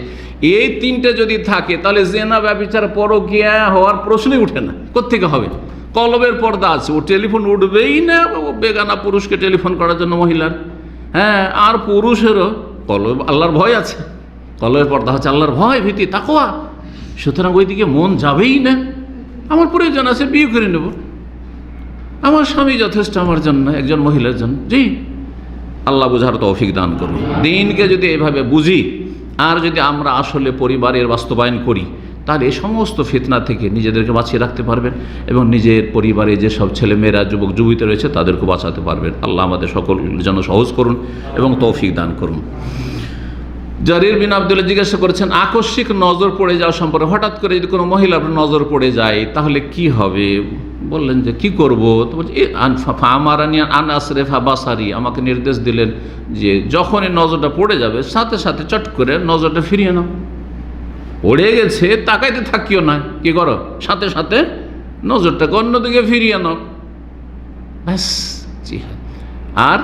এই তিনটে যদি থাকে তাহলে জিনা, ব্যভিচার, পরকীয়া হওয়ার প্রশ্নই উঠে না। কোত্থেকে হবে? কলবের পর্দা আছে, ও টেলিফোন উঠবেই না বেগানা পুরুষকে টেলিফোন করার জন্য মহিলার, হ্যাঁ। আর পুরুষেরও কলব, আল্লাহর ভয় আছে। কলবের পর্দা হচ্ছে আল্লাহর ভয়, ভীতি, তাকওয়া। সুতরাং ওই দিকে মন যাবেই না। আমার প্রয়োজন আছে, বিয়ে করে নেব, আমার স্বামী যথেষ্ট আমার জন্য, একজন মহিলার জন্য। জি, আল্লাহ বুঝার তৌফিক দান করুন। দিনকে যদি এভাবে বুঝি আর যদি আমরা আসলে পরিবারের বাস্তবায়ন করি, তাহলে এই সমস্ত ফিতনা থেকে নিজেদেরকে বাঁচিয়ে রাখতে পারবেন এবং নিজের পরিবারে যেসব ছেলেমেয়েরা, যুবক যুবতী রয়েছে তাদেরকে বাঁচাতে পারবেন। আল্লাহ আমাদের সকলের জন্য সহজ করুন এবং তৌফিক দান করুন। জারির বিন আব্দুল্লাহ জিজ্ঞাসা করেছেন, আকস্মিক নজর পড়ে যাওয়া সম্পর্কে, হঠাৎ করে যদি কোনো মহিলার নজর পড়ে যায় তাহলে কি হবে? বললেন যে কি করব? তো বলছে আমারানি আনাসরেফা বাসারি, আমাকে নির্দেশ দিলেন যে যখনই নজরটা পড়ে যাবে সাথে সাথে চট করে নজরটা ফিরিয়ে নাও। পড়ে গেছে, তাকাইতে থাকিও না, কি করো? সাথে সাথে নজরটাকে অন্যদিকে ফিরিয়ে নাও, ব্যাস। জি হ্যাঁ। আর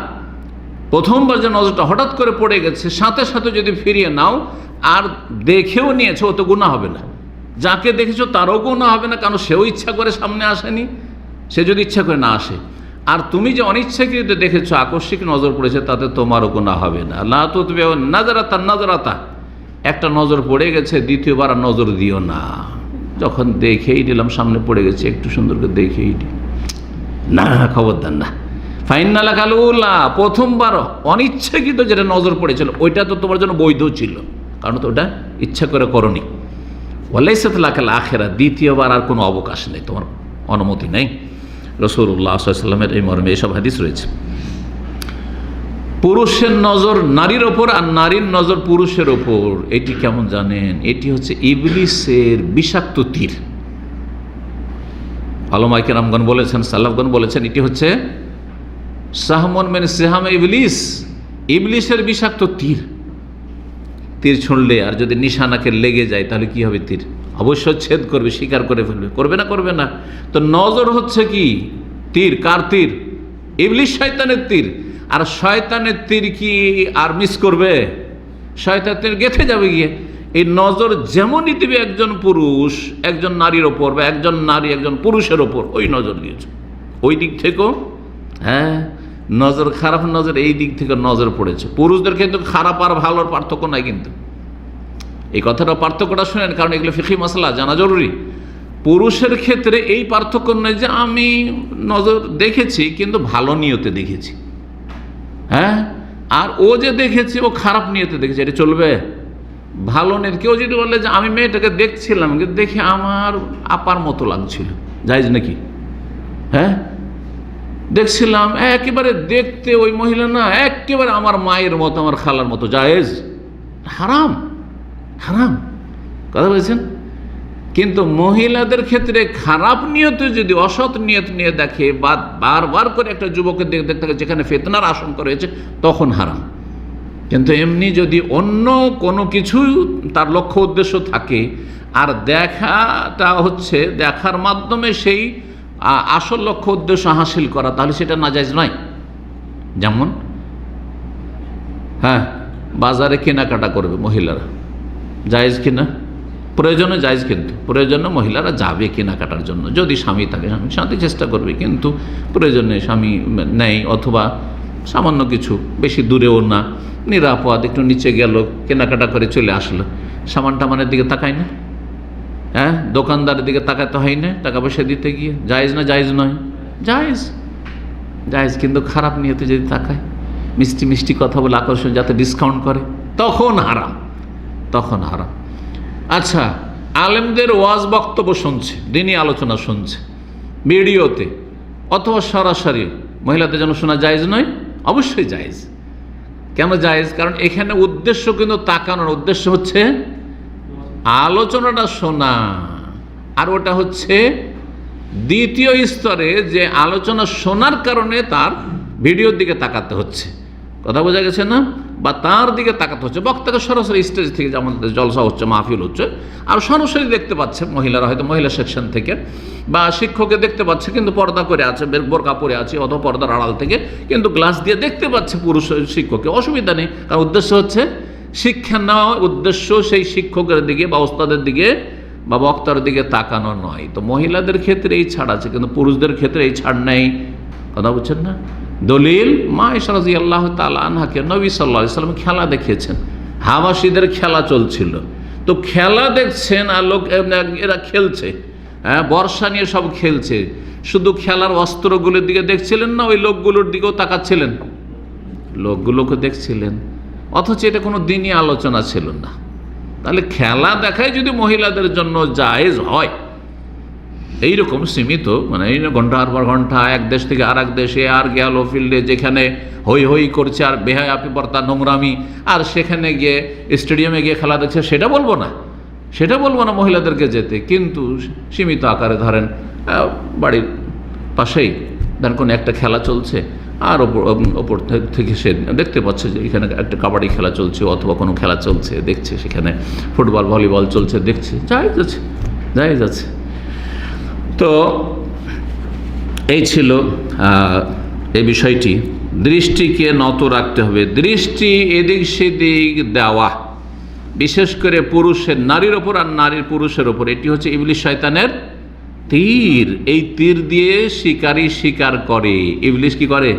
প্রথমবার যে নজরটা হঠাৎ করে পড়ে গেছে, সাথে সাথে যদি ফিরিয়ে নাও, আর দেখেও নিয়েছো, ও তো গুনাহ হবে না। যাকে দেখেছো তারও গুনাহ হবে না, কারণ সেও ইচ্ছা করে সামনে আসেনি, সে যদি ইচ্ছা করে না আসে। আর তুমি যে অনিচ্ছাকৃত দেখেছো, আকস্মিক নজর পড়েছে, তাতে তোমারও গুনাহ হবে না। লা তুতবিউ নাজরাতা নাজরাতা, একটা নজর পড়ে গেছে, দ্বিতীয়বার আর নজর দিও না। যখন দেখেই নিলাম সামনে পড়ে গেছে, একটু সুন্দর করে দেখেই নি, না, খবরদার না। ফাইনালা কালুল্লা, প্রথমবার অনিচ্ছাকৃত যেটা নজর পড়েছিল ওইটা তো তোমার জন্য বৈধ ছিল, কারণ তো ওটা ইচ্ছা করে করনি। ওয়ালাইসাতুল আখিরা, দ্বিতীয়বার আর কোনো অবকাশ নেই, তোমার অনুমতি নেই। রাসূলুল্লাহ সাল্লাল্লাহু আলাইহি ওয়াসাল্লামের এই মর্মে এসব হাদিস রয়েছে। পুরুষের নজর নারীর ওপর আর নারীর নজর পুরুষের ওপর, এটি কেমন জানেন? এটি হচ্ছে ইবলিসের বিষাক্ত তীর। উলামায়ে কেরামগণ বলেছেন, সালাফগণ বলেছেন, এটি হচ্ছে সাহমন মিন সিহামে ইবলিস, ইবলিসের বিষাক্ত তীর। তীর ছুঁড়লে আর যদি নিশানাকে লেগে যায় তাহলে কি হবে? তীর অবশ্যই ছেদ করবে, শিকার করে ফেলবে। করবে না? করবে না। তো নজর হচ্ছে কি? তীর। কার তীর? ইবলিস, শয়তানের তীর। আর শয়তানের তীর কি আর মিস করবে? শয়তানের তীর গেঁথে যাবে গিয়ে। এই নজর যেমনই দিবে একজন পুরুষ একজন নারীর ওপর, বা একজন নারী একজন পুরুষের ওপর, ওই নজর দিয়েছে। ওই দিক থেকেও, হ্যাঁ, নজর, খারাপ নজর, এই দিক থেকে নজর পড়েছে। পুরুষদের কিন্তু খারাপ আর ভালোর পার্থক্য নাই, কিন্তু এই কথাটা, পার্থক্যটা শুনেন, কারণ এগুলো ফিকহি মাসলা জানা জরুরি। পুরুষের ক্ষেত্রে এই পার্থক্য নয় যে আমি নজর দেখেছি কিন্তু ভালো নিয়তে দেখেছি, হ্যাঁ, আর ও যে দেখেছে ও খারাপ নিয়তে দেখেছে, এটা চলবে? ভালো নিয়ত। কেউ যদি বলে যে আমি মেয়েটাকে দেখছিলাম কিন্তু দেখে আমার আপার মতো লাগছিল, জায়েজ নাকি? হ্যাঁ, দেখছিলাম একেবারে দেখতে ওই মহিলা না একেবারে আমার মায়ের মতো, আমার খালার মতো, জায়েজ? হারাম, হারাম। কথা বলছেন? কিন্তু মহিলাদের ক্ষেত্রে খারাপ নিয়তে যদি, অসৎ নিয়ত নিয়ে দেখে, বা বারবার করে একটা যুবককে দেখতে থাকে যেখানে ফিতনার আশঙ্কা রয়েছে, তখন হারাম। কিন্তু এমনি যদি অন্য কোনো কিছু তার লক্ষ্য উদ্দেশ্য থাকে, আর দেখাটা হচ্ছে দেখার মাধ্যমে সেই আসল লক্ষ্য উদ্দেশ্য হাসিল করা, তাহলে সেটা নাজায়েজ নয়। যেমন, হ্যাঁ, বাজারে কেনাকাটা করবে মহিলারা, জায়েজ কিনা? প্রয়োজনে জায়েজ, কিন্তু প্রয়োজনে মহিলারা যাবে কেনাকাটার জন্য, যদি স্বামী থাকে স্বামীর সাথে চেষ্টা করবে, কিন্তু প্রয়োজনে স্বামী নেই অথবা সামান্য কিছু, বেশি দূরেও না, নিরাপদ, একটু নিচে গেল কেনাকাটা করে চলে আসলো, সামান টামানের দিকে তাকায় না, হ্যাঁ দোকানদারের দিকে তাকাতে হয় না টাকা পয়সা দিতে গিয়ে, জায়েজ না জায়েজ নয়? জায়েজ, জায়েজ। কিন্তু খারাপ নিয়তে যদি তাকায়, মিষ্টি মিষ্টি কথা বলে আকর্ষণ, যাতে ডিসকাউন্ট করে, তখন হারাম, তখন হারাম। আচ্ছা, আলেমদের ওয়াজ বক্তব্য শুনছে, দিনই আলোচনা শুনছে ভিডিওতে অথবা সরাসরি, মহিলাদের জন্য শোনা জায়েজ নয়? অবশ্যই জায়েজ। কেন জায়েজ? কারণ এখানে উদ্দেশ্য কিন্তু তাকানোর, উদ্দেশ্য হচ্ছে আলোচনাটা শোনা, আর ওটা হচ্ছে দ্বিতীয় স্তরে, যে আলোচনা শোনার কারণে তার ভিডিওর দিকে তাকাতে হচ্ছে, কথা বোঝা গেছে না? বা তার দিকে তাকাতে হচ্ছে, বক্তাকে সরাসরি স্টেজ থেকে, যেমন জলসা হচ্ছে, মাহফিল হচ্ছে, আর সরাসরি দেখতে পাচ্ছে মহিলারা, হয়তো মহিলা সেকশন থেকে, বা শিক্ষককে দেখতে পাচ্ছে কিন্তু পর্দা করে আছে, বোরকা পরে আছে, অথবা পর্দার আড়াল থেকে কিন্তু গ্লাস দিয়ে দেখতে পাচ্ছে পুরুষ শিক্ষককে, অসুবিধা নেই। কারণ উদ্দেশ্য হচ্ছে শিক্ষা নেওয়া, উদ্দেশ্য সেই শিক্ষকের দিকে বা ওস্তাদের দিকে বা বক্তার দিকে তাকানো নয়। তো মহিলাদের ক্ষেত্রে এই ছাড় আছে, কিন্তু পুরুষদের ক্ষেত্রে এই ছাড় নেই, কথা বুঝছেন না? দলিল, মা আয়েশা রাদিয়াল্লাহু তাআলা আনহাকে নবী সাল্লাল্লাহু আলাইহি ওয়াসাল্লাম খেলা দেখিয়েছেন, হাবাসীদের খেলা চলছিল, তো খেলা দেখছেন আর লোক এরা খেলছে, হ্যাঁ বর্ষা নিয়ে সব খেলছে, শুধু খেলার অস্ত্রগুলোর দিকে দেখছিলেন না, ওই লোকগুলোর দিকেও তাকাচ্ছিলেন, লোকগুলোকে দেখছিলেন, অথচ এটা কোনো দিনই আলোচনা ছিল না। তাহলে খেলা দেখায় যদি মহিলাদের জন্য জায়েজ হয়, এইরকম সীমিত, মানে এই ঘন্টার পর ঘন্টা এক দেশ থেকে আর এক দেশে, আর গেল ফিল্ডে যেখানে হই হই করছে আর বেহায়াপিপর্তা নোংরামি, আর সেখানে গিয়ে স্টেডিয়ামে গিয়ে খেলা দেখছে, সেটা বলবো না, সেটা বলবো না মহিলাদেরকে যেতে, কিন্তু সীমিত আকারে ধরেন বাড়ির পাশেই ধরেন কোনো একটা খেলা চলছে, আর ওপর থেকে সে দেখতে পাচ্ছে যে এখানে একটা কাবাডি খেলা চলছে অথবা কোনো খেলা চলছে, দেখছে সেখানে ফুটবল ভলিবল চলছে, দেখছে, জায়েজ আছে, জায়েজ আছে। তো এই ছিল এই বিষয়টি। দৃষ্টিকে নত রাখতে হবে, দৃষ্টি এদিক সেদিক দেওয়া, বিশেষ করে পুরুষের নারীর ওপর আর নারীর পুরুষের ওপর, এটি হচ্ছে ইবলিস শয়তানের তীর। এই তীর দিয়ে শিকারী শিকার করে, ইবলিস কি করে?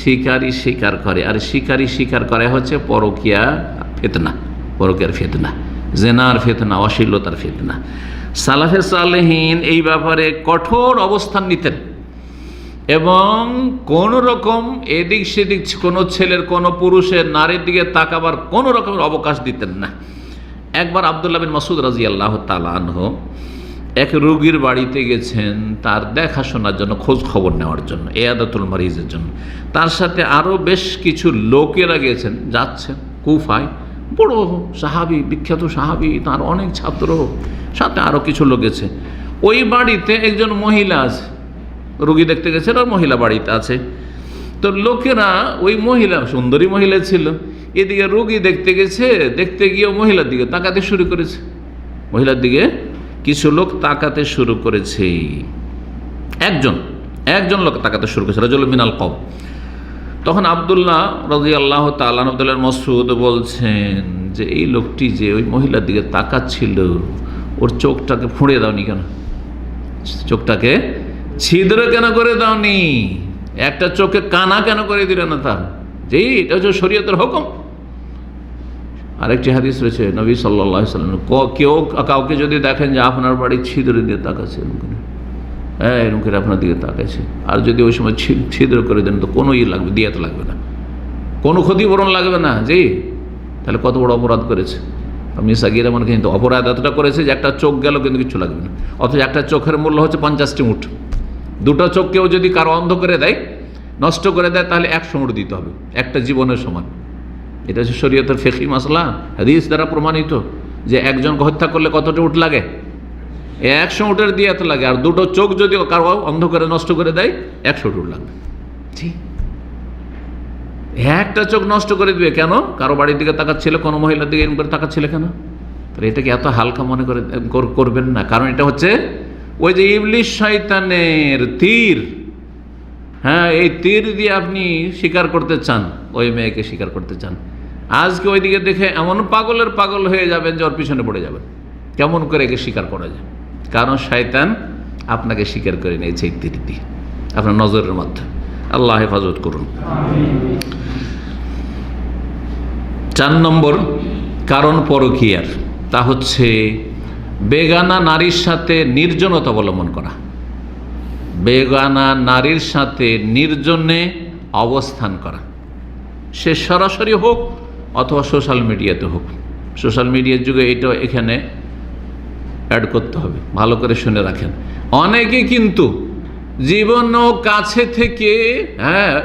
শিকারী শিকার করে, আর শিকারী শিকার করে হচ্ছে পরকিয়া ফিতনা, পরকিয়ার ফিতনা, জেনার ফিতনা, অশ্লীলতার ফিতনা। সালাফে সালেহীন এই ব্যাপারে কঠোর অবস্থান নিতেন এবং কোন রকম এদিক সেদিক কোনো ছেলের কোনো পুরুষের নারীর দিকে তাকাবার কোনো রকমের অবকাশ দিতেন না। একবার আব্দুল্লাহ বিন মাসউদ রাদিয়াল্লাহু তাআলা আনহু এক রোগীর বাড়িতে গেছেন তার দেখাশোনার জন্য, খোঁজ খবর নেওয়ার জন্য, ইয়াদাতুল মারিজের জন্য। তার সাথে আরও বেশ কিছু লোকেরা গেছেন, যাচ্ছেন কুফায়, বড় সাহাবী, বিখ্যাত সাহাবী, তার অনেক ছাত্র, সাথে আরও কিছু লোক গেছে। ওই বাড়িতে একজন মহিলা আছে, রোগী দেখতে গেছে, আর মহিলা বাড়িতে আছে। তো লোকেরা ওই মহিলা, সুন্দরী মহিলা ছিল, এদিকে রোগী দেখতে গেছে, দেখতে গিয়ে মহিলার দিকে তাকাতে শুরু করেছে, মহিলার দিকে কিছু লোক তাকাতে শুরু করেছে, একজন লোক তাকাতে শুরু করেছে, রাজুল মিনাল কওম। তখন আব্দুল্লাহ রাদিয়াল্লাহু তাআলা আব্দুল্লাহ মাসউদ বলছেন যে এই লোকটি যে ওই মহিলার দিকে তাকাচ্ছিল, ওর চোখটাকে ফুঁড়ে দাওনি কেন? চোখটাকে ছিদ্র কেন করে দাওনি? একটা চোখে কানা কেন করে দিল না তার? যে এটা হচ্ছে শরীয়তের হুকুম। আরেকটি হাদিস রয়েছে, নবী সাল্লাল্লাহু আলাইহি ওয়াসাল্লাম, কেউ কাউকে যদি দেখেন যে আপনার বাড়ি ছিদ্র দিয়ে তাকাচ্ছে, এরকম করে আপনার দিকে তাকাচ্ছে, আর যদি ওই সময় ছিদ্র করে দেন তো কোনো লাগবে, দিয়াত লাগবে না, কোনো ক্ষতিপূরণ লাগবে না, জি। তাহলে কত বড় অপরাধ করেছে আপনি সাগীরা, মানে কিন্তু অপরাধ এতটা করেছে যে একটা চোখ গেল কিন্তু কিছু লাগবে না, অথচ একটা চোখের মূল্য হচ্ছে 50টি উট। দুটো চোখকেও যদি কারো অন্ধ করে দেয়, নষ্ট করে দেয়, তাহলে 100 উট দিতে হবে, একটা জীবনের সমান। এটা হচ্ছে শরীয়তের ফিকহি মাসলা, হাদিস দ্বারা প্রমাণিত যে একজনকে হত্যা করলে কতটা উট লাগে? 100 উটের দিয়াত লাগে। আর দুটো চোখ যদি কারো অন্ধ করে নষ্ট করে দেয়, 100 উট লাগবে। ঠিক, একটা চোখ নষ্ট করে দিবে কেন? কারো বাড়ির দিকে তাকাচ্ছিল, কোনো মহিলার দিকে এরকম করে তাকাচ্ছিল কেন? তাহলে এটাকে এত হালকা মনে করে করবেন না, কারণ এটা হচ্ছে ওই যে ইবলিস শয়তানের তীর। হ্যাঁ, এই তীর দিয়ে আপনি শিকার করতে চান, ওই মেয়েকে শিকার করতে চান, আজকে ওইদিকে দেখে এমন পাগলের পাগল হয়ে যাবেন যে ওর পিছনে পড়ে যাবেন। কেমন করে একে স্বীকার করা যায়? কারণ শয়তান আপনাকে স্বীকার করে নিয়েছে এই তীর দিয়ে, আপনার নজরের মধ্যে। আল্লাহ হেফাজত করুন। 4 নম্বর কারণ পরকীয়ার, তা হচ্ছে বেগানা নারীর সাথে নির্জনতা অবলম্বন করা। বেগানা নারীর সাথে নির্জনে অবস্থান করা, সে সরাসরি হোক অথবা সোশ্যাল মিডিয়াতে হোক। সোশ্যাল মিডিয়ার যুগে এটা এখানে অ্যাড করতে হবে, ভালো করে শুনে রাখেন। অনেকে কিন্তু জীবনও কাছে থেকে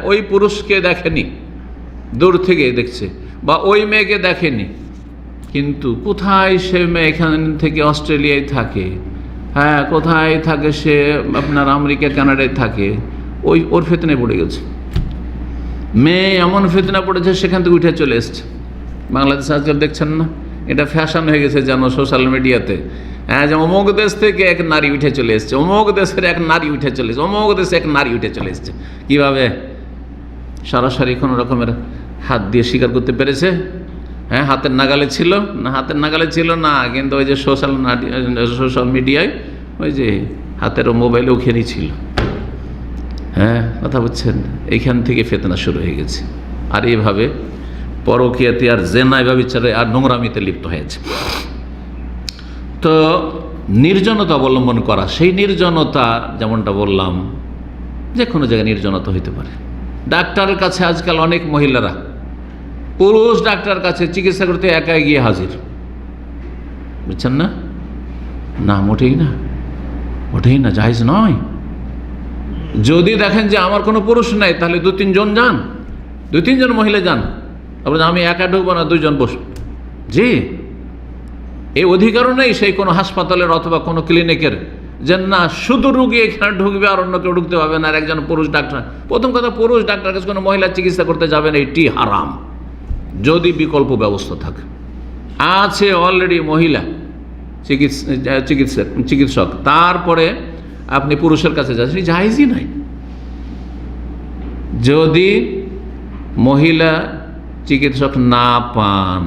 ওই পুরুষকে দেখেনি, দূর থেকে দেখছে, বা ওই মেয়েকে দেখেনি, কিন্তু কোথায় সে মেয়ে এখান থেকে অস্ট্রেলিয়ায় থাকে, কোথায় থাকে সে আপনার আমেরিকা কানাডায় থাকে, ওর ফিতনায় পড়ে গেছে। মেয়ে এমন ফিতনা পড়েছে সেখান থেকে উঠে চলে এসছে। বাংলাদেশ আজকাল দেখছেন না, এটা ফ্যাশন হয়ে গেছে যেন সোশ্যাল মিডিয়াতে, যে অমুক দেশ থেকে এক নারী উঠে চলে এসছে, অমুক দেশের এক নারী উঠে চলে এসছে, অমুক দেশে এক নারী উঠে চলে এসছে। কীভাবে? সরাসরি কোনো রকমের হাত দিয়ে স্বীকার করতে পেরেছে? হাতের নাগালে ছিল না? হাতের নাগালে ছিল না, কিন্তু ওই যে সোশ্যাল মিডিয়ায় ওই যে হাতের মোবাইলে ওখানেই ছিল। কথা বলছেন, এইখান থেকে ফিতনা শুরু হয়ে গেছে। আর এইভাবে পরকীয়াতে আর জেনা ব্যভিচারে আর নোংরামিতে লিপ্ত হয়েছে। তো নির্জনতা অবলম্বন করা, সেই নির্জনতা যেমনটা বললাম যে কোনো জায়গায় নির্জনতা হইতে পারে। ডাক্তারের কাছে আজকাল অনেক মহিলারা পুরুষ ডাক্তার কাছে চিকিৎসা করতে একাই গিয়ে হাজির, বুঝছেন না? না, মোটেই না, মোটেই না, জায়েজ নয়। যদি দেখেন যে আমার কোনো পুরুষ নাই, তাহলে 2-3 জন যান, 2-3 জন মহিলা যান। তারপরে আমি একা ঢুকবো না, 2 জন বসুন। জি, এই অধিকারও নেই সেই কোনো হাসপাতালের অথবা কোনো ক্লিনিকের, যে না শুধু রুগী এখানে ঢুকবে আর অন্য কেউ ঢুকতে পারবে না, আর একজন পুরুষ ডাক্তার। প্রথম কথা, পুরুষ ডাক্তার কাছে কোনো মহিলা চিকিৎসা করতে যাবেন, এটি হারাম। যদি বিকল্প ব্যবস্থা থাকে, আছে অলরেডি মহিলা চিকিৎসক, তারপরে আপনি পুরুষের কাছে যাচ্ছেন, জায়েজই নাই। যদি মহিলা চিকিৎসক না পান,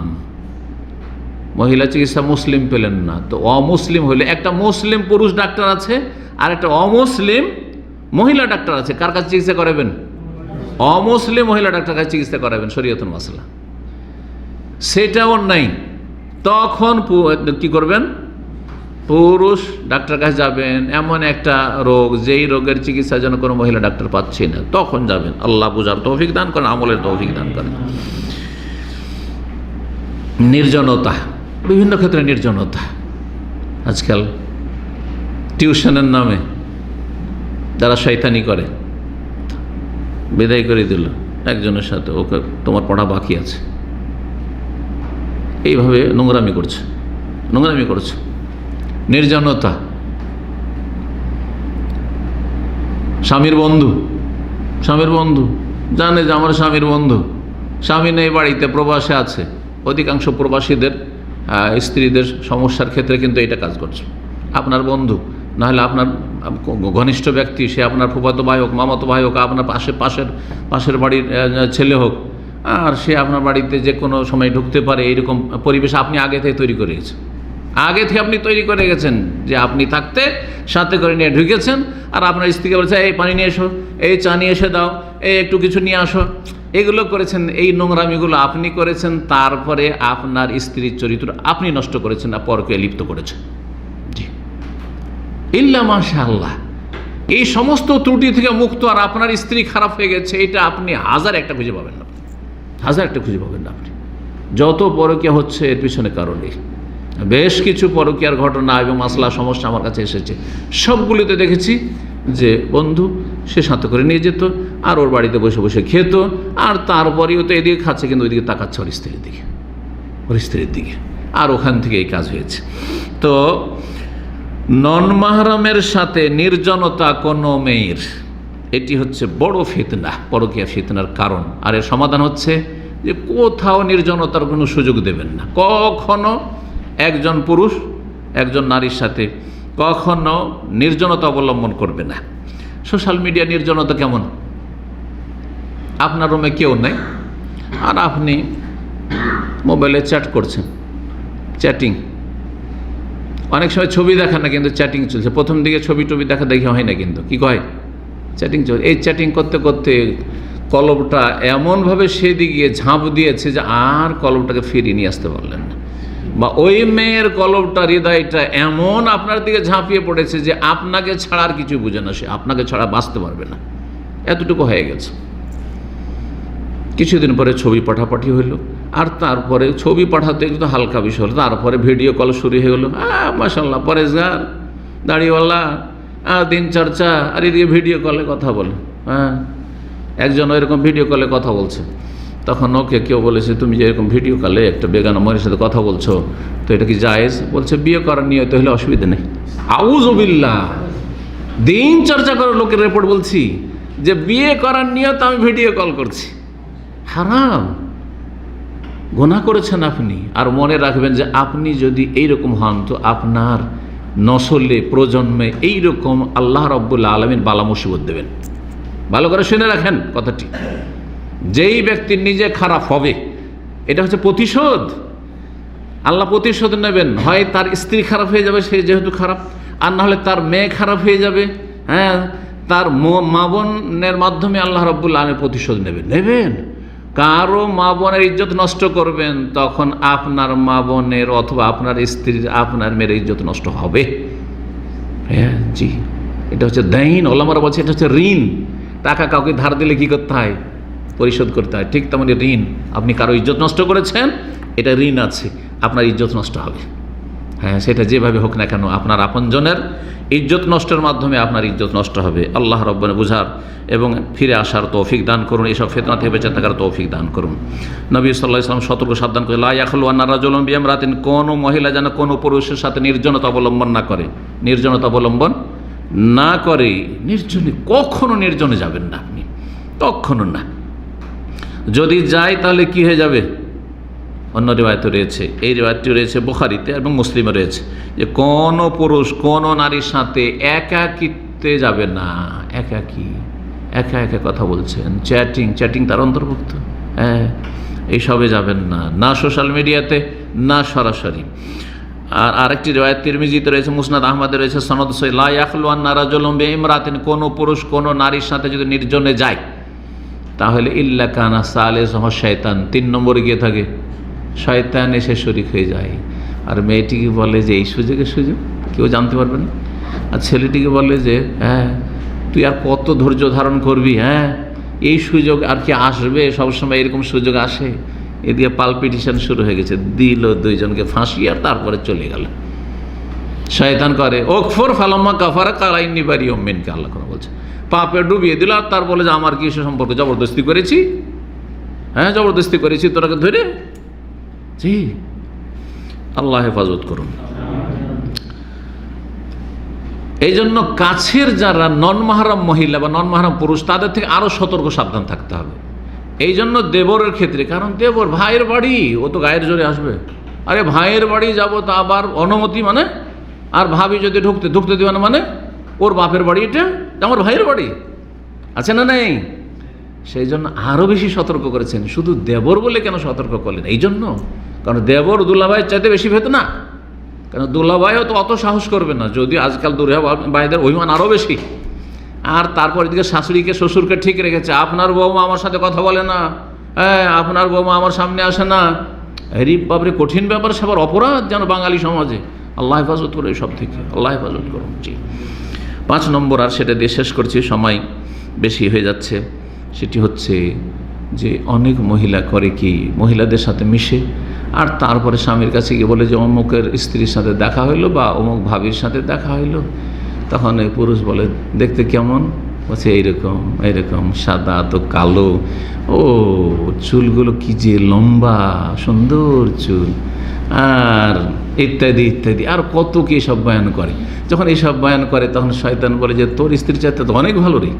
মহিলা চিকিৎসা মুসলিম পেলেন না, তো অমুসলিম হইলে একটা মুসলিম পুরুষ ডাক্তার আছে আর একটা অমুসলিম মহিলা ডাক্তার আছে। কার কাছে চিকিৎসা করাবেন? অমুসলিম মহিলা ডাক্তার কাছে চিকিৎসা করাবেন, শরীয়তুল মাসলা। সেটাও নাই, তখন কি করবেন? পুরুষ ডাক্তার কাছে যাবেন। এমন একটা রোগ, যেই রোগের চিকিৎসার জন্য কোনো মহিলা ডাক্তার পাচ্ছি না, তখন যাবেন। আল্লাহ বুঝার তৌফিক দান করেন, আমলের তৌফিক দান করেন। নির্জনতা, বিভিন্ন ক্ষেত্রে নির্জনতা। আজকাল টিউশনের নামে যারা শয়তানি করে, বিদায় করে দিল একজনের সাথে, ওকে তোমার পড়া বাকি আছে, এইভাবে নোংরামি করছে। নির্জনতা। স্বামীর বন্ধু জানে যে আমার স্বামীর বন্ধু, স্বামী নেই বাড়িতে, প্রবাসে আছে। অধিকাংশ প্রবাসীদের স্ত্রীদের সমস্যার ক্ষেত্রে কিন্তু এটা কাজ করছে। আপনার বন্ধু, নাহলে আপনার ঘনিষ্ঠ ব্যক্তি, সে আপনার ফুফাতো ভাই হোক, মামাতো ভাই হোক, আপনার পাশের বাড়ির ছেলে হোক, আর সে আপনার বাড়িতে যে কোনো সময় ঢুকতে পারে, এইরকম পরিবেশ আপনি আগে থেকে তৈরি করে গেছেন। আপনি তৈরি করে গেছেন যে আপনি থাকতে সাথে করে নিয়ে ঢুকেছেন, আর আপনার স্ত্রীকে বলছে এই পানি নিয়ে এসো, এই চা নিয়ে এসে দাও, এই একটু কিছু নিয়ে আসো। এগুলো করেছেন, এই নোংরামিগুলো আপনি করেছেন। তারপরে আপনার স্ত্রীর চরিত্র আপনি নষ্ট করেছেন, আর পরকে লিপ্ত করেছেন। জি, ইল্লা মাশাআল্লাহ, এই সমস্ত ত্রুটি থেকে মুক্ত আর আপনার স্ত্রী খারাপ হয়ে গেছে, এটা আপনি হাজার একটা খুঁজে পাবেন না। আপনি যত পরকীয়া হচ্ছে এর পিছনে কারণে বেশ কিছু পরকীয়ার ঘটনা এবং মাসলা সমস্যা আমার কাছে এসেছে। সবগুলিতে দেখেছি যে বন্ধু সে সাথে করে নিয়ে যেত, আর ওর বাড়িতে বসে বসে খেত, আর তারপরেও তো এদিকে খাচ্ছে কিন্তু ওইদিকে তাকাচ্ছে ওর স্ত্রীর দিকে, আর ওখান থেকে এই কাজ হয়েছে। তো নন মাহরামের সাথে নির্জনতা কোনো মেয়ের, এটি হচ্ছে বড় ফিতনা, পরকীয়া ফিতনার কারণ। আর এর সমাধান হচ্ছে যে কোথাও নির্জনতার কোনো সুযোগ দেবেন না। কখনো একজন পুরুষ একজন নারীর সাথে কখনো নির্জনতা অবলম্বন করবে না। সোশ্যাল মিডিয়া নির্জনতা কেমন? আপনার রুমে কেউ নেই, আর আপনি মোবাইলে চ্যাট করছেন, চ্যাটিং, অনেক সময় ছবি দেখা না, কিন্তু চ্যাটিং চলছে। প্রথম দিকে ছবি টবি দেখা দেখি হয় না, কিন্তু কি কয় চ্যাটিং চলছে। এই চ্যাটিং করতে করতে কলবটা এমনভাবে সেদিকে ঝাঁপ দিয়েছে যে আর কলবটাকে ফিরিয়ে নিয়ে আসতে পারলেন না, বা ওই মেয়ের কলবটা, হৃদয়টা এমন আপনার দিকে ঝাঁপিয়ে পড়েছে যে আপনাকে ছাড়া আর কিছু বুঝে না, সে আপনাকে ছাড়া বাঁচতে পারবে না, এতটুকু হয়ে গেছে। কিছুদিন পরে ছবি পাঠাপাঠি হইল, আর তারপরে ছবি পাঠাতে একটু হালকা বিষয় হলো, তারপরে ভিডিও কল শুরু হয়ে গেলো। মাশাআল্লাহ, পরেশগার, দাড়িওয়ালা, দিন চর্চা, আর এদিকে ভিডিও কলে কথা বলে। একজন এরকম ভিডিও কলে কথা বলছে, তখন ওকে কেউ বলেছে, তুমি যে এরকম ভিডিও কলে একটা বেগানা মহিলার সাথে কথা বলছো, তো এটা কি জায়েজ? বলছে, বিয়ে করার নিয়ত হলে অসুবিধা নেই। আউযুবিল্লাহ, দিন চর্চা করার লোকের রিপোর্ট বলছি যে বিয়ে করার নিয়ত আমি ভিডিও কল করছি, হারাম, গুনাহ করেছেন আপনি। আর মনে রাখবেন যে আপনি যদি এইরকম হন, তো আপনার নসলে, প্রজন্মে এইরকম আল্লাহ রাব্বুল আলামিন বালা মুসিবত দেবেন। ভালো করে শুনে রাখেন কথাটি। যেই ব্যক্তি নিজে খারাপ হবে, এটা হচ্ছে প্রতিশোধ। আল্লাহ প্রতিশোধ নেবেন, হয় তার স্ত্রী খারাপ হয়ে যাবে, সে যেহেতু খারাপ, আর না হলে তার মেয়ে খারাপ হয়ে যাবে, তার মা বোনের মাধ্যমে আল্লাহ রাব্বুল আলামিন প্রতিশোধ নেবেন। কারো মা বোনের ইজ্জত নষ্ট করবেন, তখন আপনার মা বোনের অথবা আপনার স্ত্রীর, আপনার মেয়ের ইজ্জত নষ্ট হবে। জি, এটা হচ্ছে দাইন। ওলামারা বলছে এটা হচ্ছে ঋণ। টাকা কাউকে ধার দিলে কি করতে হয়? পরিশোধ করতে হয়। ঠিক তেমনি ঋণ, আপনি কারো ইজ্জত নষ্ট করেছেন, এটা ঋণ আছে, আপনার ইজ্জত নষ্ট হবে। সেটা যেভাবে হোক না কেন, আপনার আপনজনের ইজ্জত নষ্টের মাধ্যমে আপনার ইজ্জত নষ্ট হবে। আল্লাহ রাব্বানা বুঝার এবং ফিরে আসার তৌফিক দান করুন, এসব ফিতনা থেকে বেঁচে থাকার তৌফিক দান করুন। নবী সাল্লাল্লাহু আলাইহি ওয়াসাল্লাম সতর্ক সাবধান করে, লা ইয়াখলুওয়ান্না রাজুলুন বিইমরাতিন, কোনো মহিলা যেন কোনো পুরুষের সাথে নির্জনতা অবলম্বন না করে। নির্জনতা অবলম্বন না করে, নির্জনে কখনো নির্জনে যাবেন না আপনি, কখনো না। যদি যায় তাহলে কি হয়ে যাবে? অন্য রিওয়ায়েতে রয়েছে, এই রিওয়ায়েতটি রয়েছে বুখারীতে এবং মুসলিমে রয়েছে, যে কোনো পুরুষ কোনো নারীর সাথে একাকিত্বে যাবে না। একাকি, একা একা কথা বলছেন, চ্যাটিং তার অন্তর্ভুক্ত। এইসবে যাবেন না, না সোশ্যাল মিডিয়াতে, না সরাসরি। আর আরেকটি রিওয়ায়াত তিরমিজিতে রয়েছে, মুসনাদ আহমদে রয়েছে, সনদ সহিহ, লা ইয়াখলুওয়ান্না রাজুলুন বিইমরাতিন, কোনো পুরুষ কোনো নারীর সাথে যদি নির্জনে যায়, তাহলে ইল্লা কানা সালিসুহু শায়তান, 3 নম্বরে গিয়ে থাকে শয়তান এসে শরীক হয়ে যায়। আর মেয়েটিকে বলে যে এই সুযোগের সুযোগ কেউ জানতে পারবে না, আর ছেলেটিকে বলে যে তুই আর কত ধৈর্য ধারণ করবি, এই সুযোগ আর কি আসবে, সবসময় এরকম সুযোগ আসে। এদিকে পালপিটিশন শুরু হয়ে গেছে, দিল দুইজনকে ফাঁসি, আর তারপরে চলে গেল। শয়তান করে ওকফর ফালাম্মা কাফারা কালা ইন্নী বারিউম মিনকা, আল্লাহ কোন বলছে, পাপে ডুবিয়ে দিল, আর তার বলে যে আমার কি সে সম্পর্কে জবরদস্তি করেছি, জবরদস্তি করেছি তোরাকে ধরে। জি, আল্লাহ হেফাজত করুন। এই জন্য কাছের যারা নন মাহরাম মহিলা বা নন মাহরাম পুরুষ, তাদের থেকে আরো সতর্ক সাবধান থাকতে হবে। এই জন্য দেবরের ক্ষেত্রে, কারণ দেবর ভাইয়ের বাড়ি, ও তো গায়ের জোরে আসবে। আরে ভাইয়ের বাড়ি যাব, তা আবার অনুমতি মানে, আর ভাবি যদি ঢুকতে দিবে না মানে, ওর বাপের বাড়ি, এটা আমার ভাইয়ের বাড়ি আছে না নেই? সেই জন্য আরও বেশি সতর্ক করেছেন। শুধু দেবর বলে কেন সতর্ক করলেন? এই জন্য, কারণ দেবর দুলাভাইয়ের চাইতে বেশি ভেত না, কেন দুলাভাইও তো অত সাহস করবে না, যদি আজকাল দুলাভাইদের অভিমান আরও বেশি। আর তারপর এদিকে শাশুড়িকে শ্বশুরকে ঠিক রেখেছে, আপনার বৌমা আমার সাথে কথা বলে না, আপনার বৌমা আমার সামনে আসে না। হরি বাবরে, কঠিন ব্যাপার, সবার অপরাধ যেন বাঙালি সমাজে। আল্লাহ হেফাজত করে সব থেকে, আল্লাহ হেফাজত করুন। জি, 5 নম্বর, আর সেটা দিয়ে শেষ করছি, সময় বেশি হয়ে যাচ্ছে। সেটি হচ্ছে যে অনেক মহিলা করে কি, মহিলাদের সাথে মিশে, আর তারপরে স্বামীর কাছে গিয়ে বলে যে অমুকের স্ত্রীর সাথে দেখা হইলো বা অমুক ভাবির সাথে দেখা হইলো। তখন এই পুরুষ বলে, দেখতে কেমন? বলছে এইরকম সাদা তো কালো, ও চুলগুলো কি যে লম্বা, সুন্দর চুল, আর ইত্যাদি ইত্যাদি, আর কত কি সব বয়ান করে। যখন এইসব বয়ান করে, তখন শয়তান বলে যে তোর স্ত্রীর চাইতে তো অনেক ভালো রে।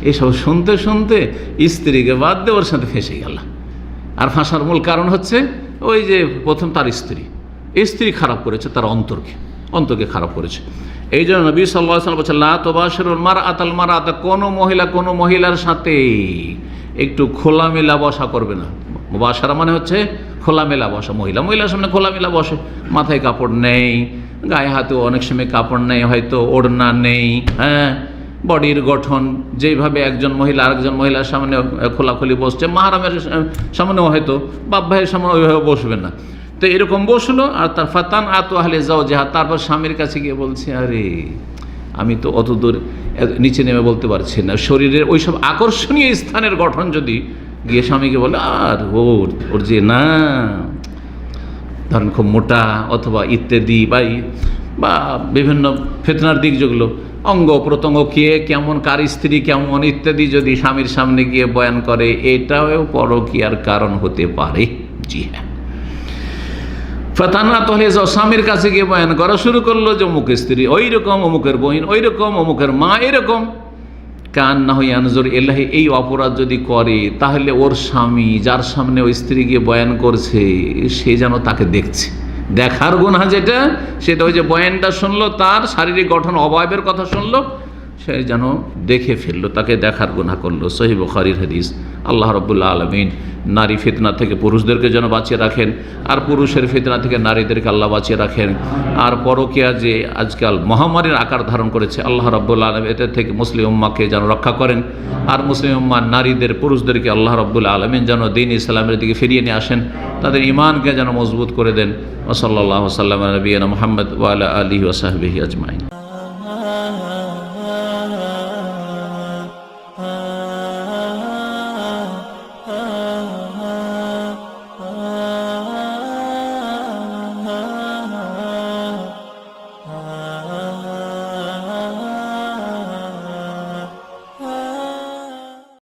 এইসব শুনতে শুনতে স্ত্রীকে বাদ দিয়ে ওর সাথে ফেঁসে গেল। আর ফাঁসার মূল কারণ হচ্ছে ওই যে প্রথম তার স্ত্রী খারাপ করেছে, তার অন্তরকে খারাপ করেছে। এই জন্য নবী সাল্লাল্লাহু আলাইহি ওয়াসাল্লাম বলেছেন, লা তুবাশিরুল মারআতাল মারআতা, কোনো মহিলা কোনো মহিলার সাথে একটু খোলামেলা বসা করবে না। মুবাশারা মানে হচ্ছে খোলামেলা বসা। মহিলার সামনে খোলামেলা বসে, মাথায় কাপড় নেই, গায়ে হাতেও অনেক সময় কাপড় নেই, হয়তো ওড়না নেই, হ্যাঁ, বডির গঠন যেইভাবে একজন মহিলা আরেকজন মহিলার সামনে খোলাখুলি বসছে, মাহারামের সামনেও হয়তো বাপ ভাইয়ের সামনে ওইভাবে বসবেন না। তো এরকম বসলো, আর তার ফাতান আতো আহলে যাও যাহা, তারপর স্বামীর কাছে গিয়ে বলছে, আরে আমি তো অত দূর নিচে নেমে বলতে পারছি না। শরীরের ওইসব আকর্ষণীয় স্থানের গঠন যদি গিয়ে স্বামীকে বলে, আর ওর যে না ধরেন খুব মোটা অথবা ইত্যাদি বা বিভিন্ন ফিতনার দিক যেগুলো, অঙ্গ প্রত্যঙ্গ কে কেমন, কার স্ত্রী কেমন ইত্যাদি যদি স্বামীর সামনে গিয়ে বয়ান করে, এটাও পরকীয়ার কারণ হতে পারে। জি হ্যাঁ, ফাতানা তাহলে স্বামীর কাছে গিয়ে বয়ান করা শুরু করলো যে অমুক স্ত্রী ওই রকম, অমুকের বহিন ওই রকম, অমুকের মা এরকম। কান না হই আনজর এলাহি, এই অপরাধ যদি করে তাহলে ওর স্বামী যার সামনে ওই স্ত্রী গিয়ে বয়ান করছে সে যেন তাকে দেখছে। দেখার গুনাহ যেটা, সেটা ওই যে বয়ানটা শুনলো, তার শারীরিক গঠন অবয়বের কথা শুনলো, সে যেন দেখে ফেললো, তাকে দেখার গুনাহ করলো। সহিহ বুখারীর হাদিস। আল্লাহ রাব্বুল আলামিন নারী ফিতনা থেকে পুরুষদেরকে যেন বাঁচিয়ে রাখেন, আর পুরুষের ফিতনা থেকে নারীদেরকে আল্লাহ বাঁচিয়ে রাখেন। আর পরকীয়া যে আজকাল মহামারীর আকার ধারণ করেছে, আল্লাহ রাব্বুল আলামিন এটা থেকে মুসলিম উম্মাহকে যেন রক্ষা করেন, আর মুসলিম উম্মাহ নারীদের পুরুষদেরকে আল্লাহ রাব্বুল আলামিন যেন দ্বীন ইসলামের দিকে ফিরিয়ে নিয়ে আসেন, তাদের ঈমানকে যেন মজবুত করে দেন। ওয়া সাল্লাল্লাহু সাল্লাম আলা নবিয়িনা মুহাম্মদ ওয়া আলা আলিহি ওয়া সাহবিহি আজমাইন।